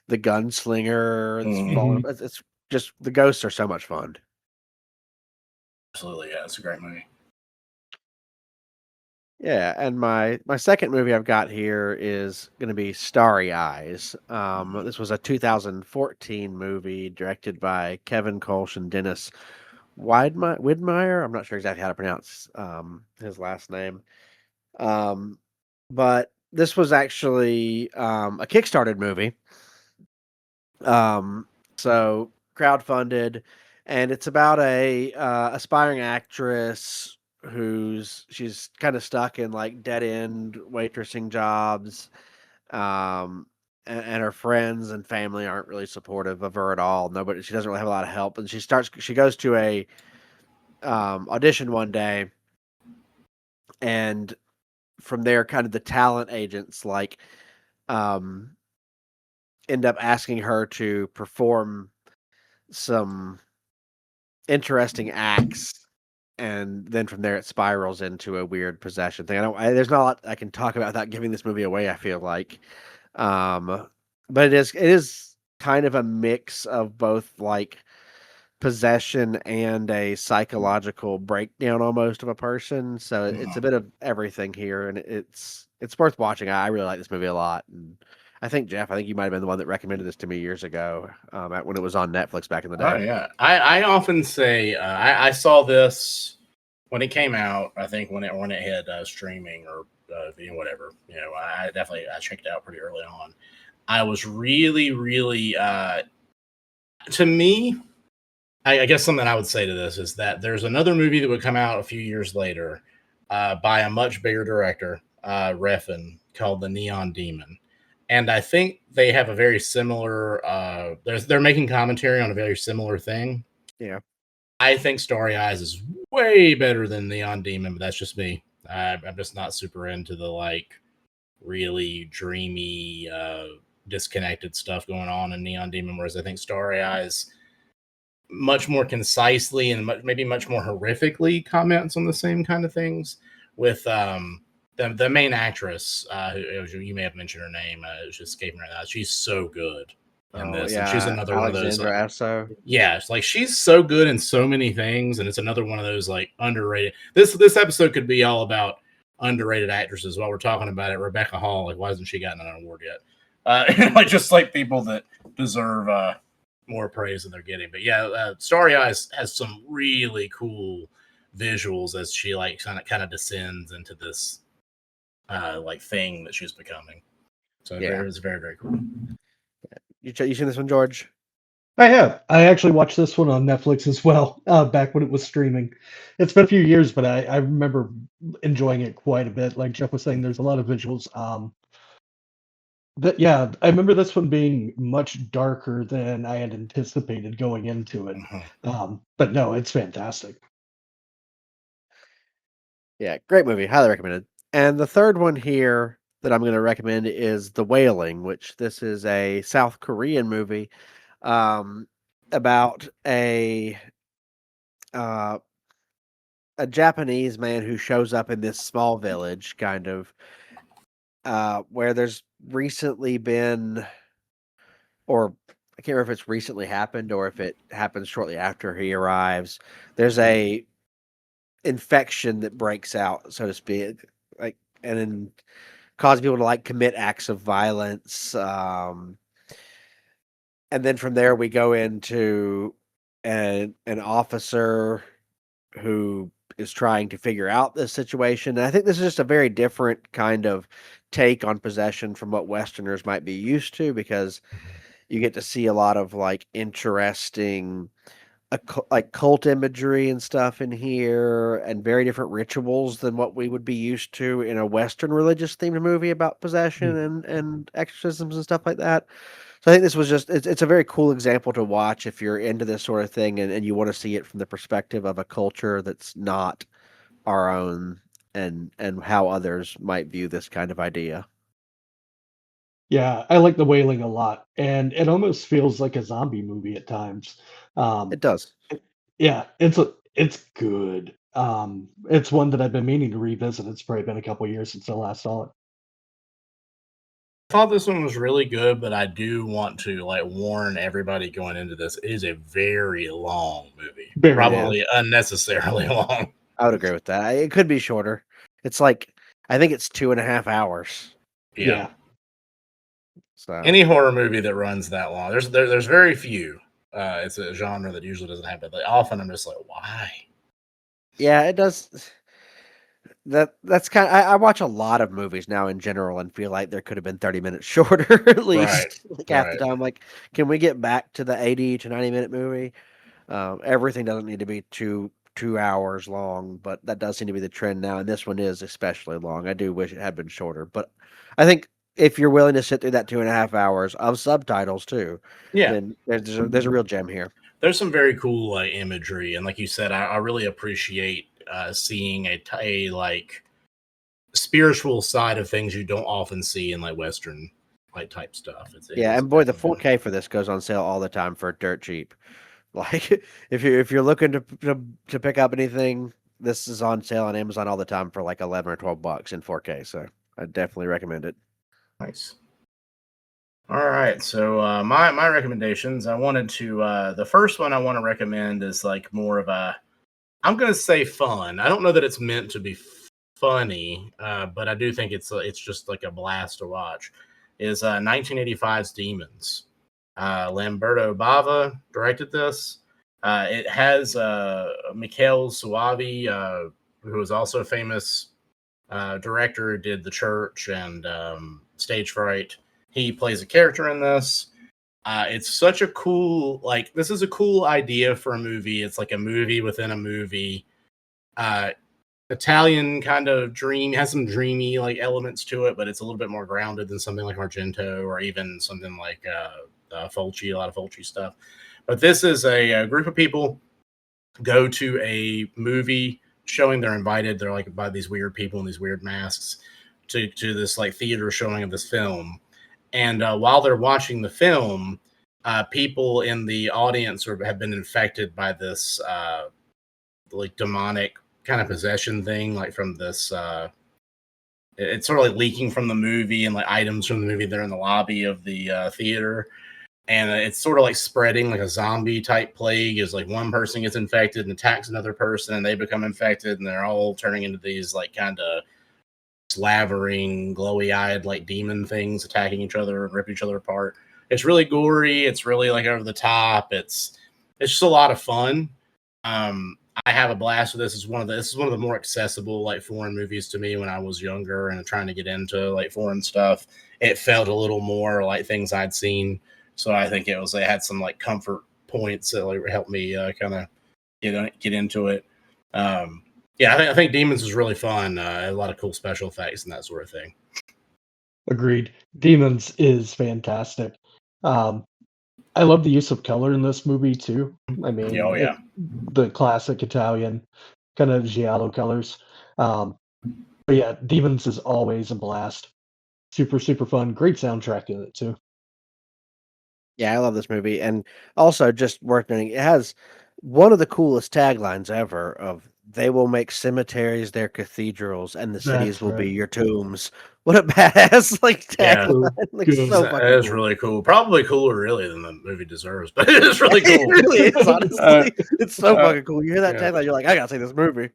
the gunslinger that's falling. Mm-hmm. Mhm. It's just the ghosts are so much fun. Absolutely, yeah, it's a great movie. Yeah, and my second movie I've got here is going to be Starry Eyes. This was a 2014 movie directed by Kevin Kolsch and Dennis Widmeyer. I'm not sure exactly how to pronounce his last name. Um, but this was actually a Kickstarted movie. Um, so crowdfunded, and it's about a aspiring actress she's kind of stuck in like dead end waitressing jobs. And her friends and family aren't really supportive of her at all. Nobody, she doesn't really have a lot of help, and she goes to a audition one day, and from there, kind of the talent agents like um end up asking her to perform some interesting acts, and then from there it spirals into a weird possession thing. There's not a lot I can talk about without giving this movie away, I feel like. Um, but it is kind of a mix of both like possession and a psychological breakdown almost of a person. So it's a Mm-hmm. bit of everything here, and it's worth watching. I really like this movie a lot, and I think Jeff, I think you might have been the one that recommended this to me years ago, when it was on Netflix back in the Oh day. yeah, I often say I saw this when it came out. I think when it hit streaming or whatever. I definitely I checked it out pretty early on. I was really to me. I guess something I would say to this is that there's another movie that would come out a few years later by a much bigger director, Refn, called The Neon Demon. And I think they have a very similar. They're making commentary on a very similar thing. Yeah. I think Starry Eyes is way better than Neon Demon, but that's just me. I'm just not super into the like really dreamy, disconnected stuff going on in Neon Demon. Whereas I think Starry Eyes much more concisely and maybe much more horrifically comments on the same kind of things with the main actress who you may have mentioned her name, it's just escaping right now. She's so good in Oh, this, and she's yeah, another one of those Alexandra Esso. yeah, it's like she's so good in so many things, and it's another one of those like underrated. This episode could be all about underrated actresses. While we're talking about it, Rebecca Hall, like why hasn't she gotten an award yet? Like just like people that deserve more praise than they're getting. But yeah, Starry Eyes has some really cool visuals as she like kind of descends into this like thing that she's becoming. So Yeah. it's very very cool. You seen this one, George? I have. I actually watched this one on Netflix as well, back when it was streaming. It's been a few years, but I remember enjoying it quite a bit. Like Jeff was saying, there's a lot of visuals. But yeah, I remember this one being much darker than I had anticipated going into it. Mhm. But no, it's fantastic. Yeah, great movie, highly recommended. And the third one here that I'm gonna recommend is The Wailing, which this is a South Korean movie, um, about uh, a Japanese man who shows up in this small village, kind of, where there's recently been, or I can't remember if it's recently happened or if it happens shortly after he arrives. There's a infection that breaks out, so to speak, like, and then cause people to like commit acts of violence. And then from there we go into an officer who is trying to figure out this situation. And I think this is just a very different kind of take on possession from what Westerners might be used to, because you get to see a lot of like interesting like cult imagery and stuff in here, and very different rituals than what we would be used to in a Western religious themed movie about possession Mhm. and exorcisms and stuff like that. So I think this was just it's a very cool example to watch if you're into this sort of thing, and you want to see it from the perspective of a culture that's not our own, and how others might view this kind of idea. Yeah, I like The Wailing a lot, and it almost feels like a zombie movie at times. It Um, does. yeah, it's good. It's one that I've been meaning to revisit. It's probably been a couple years since I last saw it. I thought this one was really good, but I do want to like warn everybody going into this. It is a very long movie, Very Yeah, long. probably unnecessarily long. I would agree with that. It could be shorter. It's like I think it's 2.5 hours. Yeah, Yeah. So any horror movie that runs that long, there's very few. It's a genre that usually doesn't have it. Like, often I'm just like, why? yeah, it does. That's kind. I watch a lot of movies now in general and feel like there could have been 30 minutes shorter at Right, least. Like half the right. time, like, can we get back to the 80 to 90 minute movie? Everything doesn't need to be 2 hours long, but that does seem to be the trend now, and this one is especially long. I do wish it had been shorter, but I think if you're willing to sit through that 2.5 hours of subtitles too, Yeah, then there's a real gem here. there's some very cool imagery, and like you said, I really appreciate seeing a like spiritual side of things you don't often see in like Western like type stuff. Yeah, It's and boy, the definitely 4K for this goes on sale all the time for dirt cheap. Like if you're looking to pick up anything, this is on sale on Amazon all the time for like 11 or $12 in 4K. So I definitely recommend it. nice. All right, so my recommendations. I wanted to the first one I want to recommend is like more of a I'm gonna say fun. I don't know that it's meant to be funny, but I do think it's just like a blast to watch. Is 1985's Demons. Lamberto Bava directed this. It has Mikhail Suavi, who is also a famous director, who did The Church and Stage Fright. He plays a character in this. It's such a cool, like, this is a cool idea for a movie. It's like a movie within a movie. Uh, Italian kind of dream, has some dreamy like elements to it, but it's a little bit more grounded than something like Argento or even something like Fulci, a lot of Fulci stuff. But this is a group of people go to a movie showing. They're invited. They're like by these weird people in these weird masks to this like theater showing of this film. And while they're watching the film, people in the audience have been infected by this like demonic kind of possession thing, like from this. It's sort of like leaking from the movie and like items from the movie. They're in the lobby of the theater, and it's sort of like spreading like a zombie type plague. Is like one person gets infected and attacks another person, and they become infected, and they're all turning into these like kind of slavering, glowy eyed like demon things attacking each other and rip each other apart. It's really gory. It's really like over the top. It's just a lot of fun. Um, I have a blast with this. This is one of the more accessible like foreign movies to me when I was younger and trying to get into like foreign stuff. It felt a little more like things I'd seen, so I think it had some like comfort points that like helped me kind of get into it. Um, yeah, I think Demons is really fun. A lot of cool special effects and that sort of thing. Agreed. Demons is fantastic. Um, I love the use of color in this movie too. I Yeah, mean, oh yeah. the classic Italian kind of giallo colors. Um, but yeah, Demons is always a blast. Super, super fun. Great soundtrack in it too. Yeah, I love this movie, and also just worth noting, it has one of the coolest taglines ever of "They will make cemeteries their cathedrals, and the cities That's will be right. your tombs." What a badass like Yeah, tagline! So Like good. so that fucking is cool. really cool. Probably cooler, really, than the movie deserves, but it is really It cool. really is, Uh, honestly. It's so uh, fucking cool. You hear that yeah. tagline, you're like, I gotta see this movie.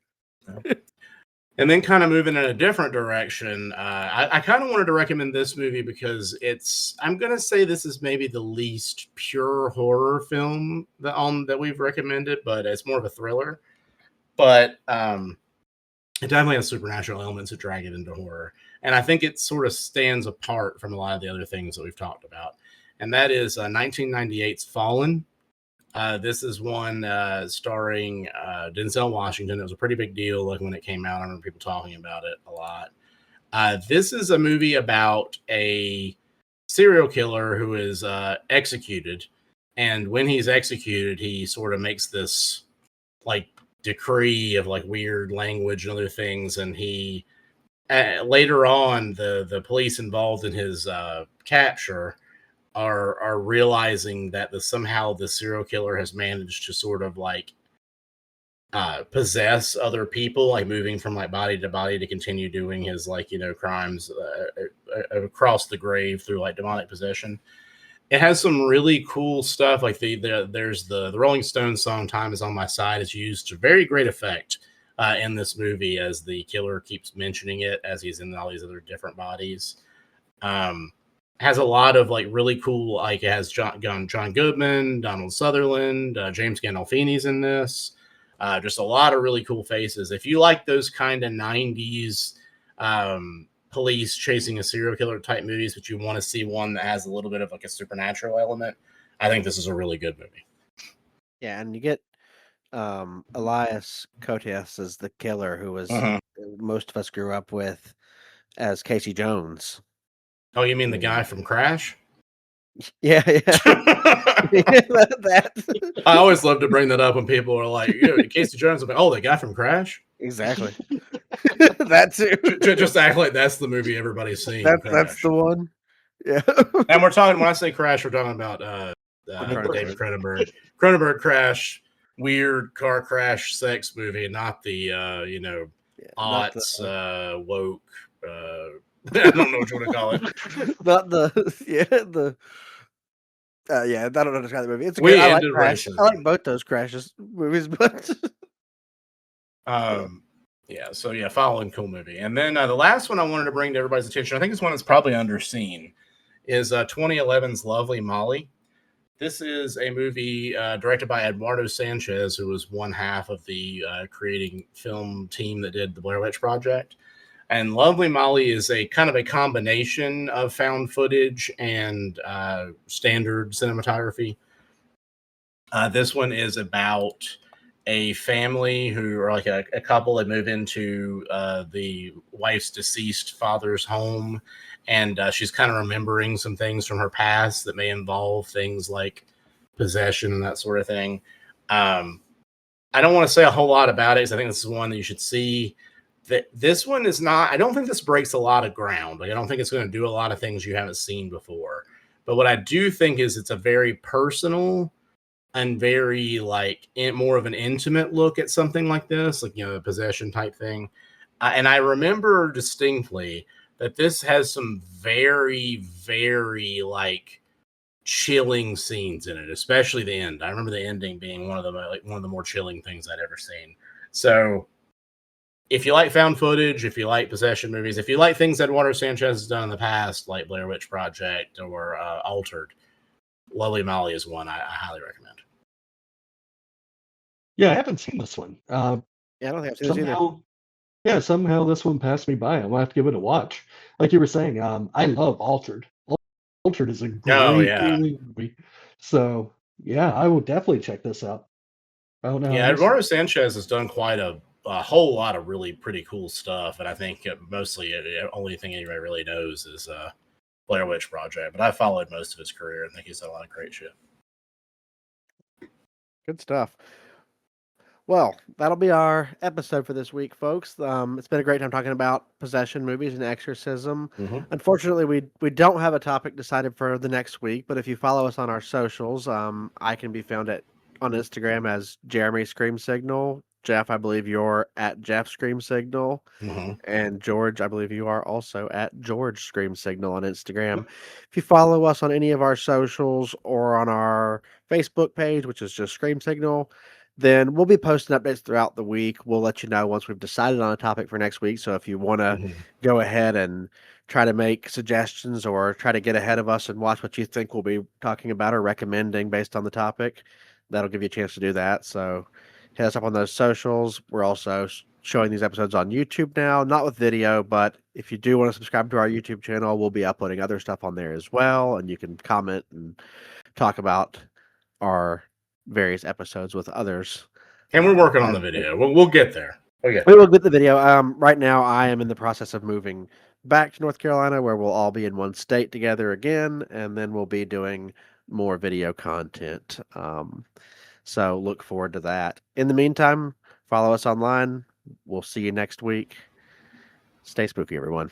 And then, kind of moving in a different direction, I kind of wanted to recommend this movie because I'm going to say this is maybe the least pure horror film that we've recommended, but it's more of a thriller. But it definitely has supernatural elements that drag it into horror. And I think it sort of stands apart from a lot of the other things that we've talked about. And that is 1998's Fallen. This is one starring Denzel Washington. It was a pretty big deal like when it came out. I remember people talking about it a lot. This is a movie about a serial killer who is executed. And when he's executed, he sort of makes this like decree of like weird language and other things. And he later on, the police involved in his capture are realizing that somehow the serial killer has managed to sort of like possess other people, like moving from like body to body to continue doing his like crimes across the grave through like demonic possession. It has some really cool stuff. Like there's the Rolling Stones song "Time Is on My Side" is used to very great effect in this movie as the killer keeps mentioning it as he's in all these other different bodies. Um, has a lot of like really cool, like it has John Goodman, Donald Sutherland, James Gandolfini's in this. Just a lot of really cool faces. If you like those kind of 90s police chasing a serial killer type movies, but you want to see one that has a little bit of like a supernatural element, I think this is a really good movie. Yeah, and you get Elias Koteas as the killer, who was most of us grew up with as Casey Jones. Oh, you mean the guy from Crash? Yeah, yeah. That. I always love to bring that up when people are like, Casey Jones. I'm like, oh, the guy from Crash? Exactly. That too. Just act like that's the movie everybody's seen. That's the one. Yeah. And we're talking, when I say Crash, we're talking about David Cronenberg. Cronenberg Crash, weird car crash sex movie, not the aughts woke. I don't know what you want to call it. Not the I don't know how to describe the movie. It's good. I like Crash. I like both those Crashes movies, but following cool movie. And then the last one I wanted to bring to everybody's attention, I think it's one that's probably underseen, is 2011's Lovely Molly. This is a movie directed by Eduardo Sanchez, who was one half of the creating film team that did the Blair Witch Project. And Lovely Molly is a kind of a combination of found footage and standard cinematography. This one is about a family who are like a couple that move into the wife's deceased father's home. And she's kind of remembering some things from her past that may involve things like possession and that sort of thing. I don't want to say a whole lot about it because I think this is one that you should see. This one is not, I don't think this breaks a lot of ground. Like, I don't think it's going to do a lot of things you haven't seen before. But what I do think is it's a very personal and very like more of an intimate look at something like this, like, a possession type thing. And I remember distinctly that this has some very, very like chilling scenes in it, especially the end. I remember the ending being one of the more chilling things I'd ever seen. So if you like found footage, if you like possession movies, if you like things that Eduardo Sanchez has done in the past, like Blair Witch Project or Altered, Lovely Molly is one I highly recommend. Yeah, I haven't seen this one. I don't think I've seen this either. Yeah, somehow this one passed me by. I'm gonna have to give it a watch. Like you were saying, I love Altered. Altered is a great movie. So yeah, I will definitely check this out. Eduardo Sanchez has done quite a whole lot of really pretty cool stuff, and I think mostly the only thing anybody really knows is Blair Witch Project. But I followed most of his career and think he's done a lot of great shit. Good stuff. Well, that'll be our episode for this week, folks. It's been a great time talking about possession movies and exorcism. Unfortunately, we don't have a topic decided for the next week, but if you follow us on our socials, I can be found on Instagram as Jeremy Scream Signal. Jeff, I believe you're at Jeff Scream Signal. And George, I believe you are also at George Scream Signal on Instagram. If you follow us on any of our socials or on our Facebook page, which is just Scream Signal, then we'll be posting updates throughout the week. We'll let you know once we've decided on a topic for next week. So if you want to go ahead and try to make suggestions or try to get ahead of us and watch what you think we'll be talking about or recommending based on the topic, that'll give you a chance to do that. So hit us up on those socials. We're also showing these episodes on YouTube now, not with video, but if you do want to subscribe to our YouTube channel, we'll be uploading other stuff on there as well. And you can comment and talk about our various episodes with others. And we're working on the video. We'll get there. Okay. We will get the video. Right now, I am in the process of moving back to North Carolina, where we'll all be in one state together again, and then we'll be doing more video content. So look forward to that. In the meantime, follow us online. We'll see you next week. Stay spooky, everyone.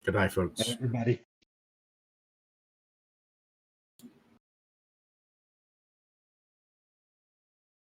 Good night, folks. Everybody.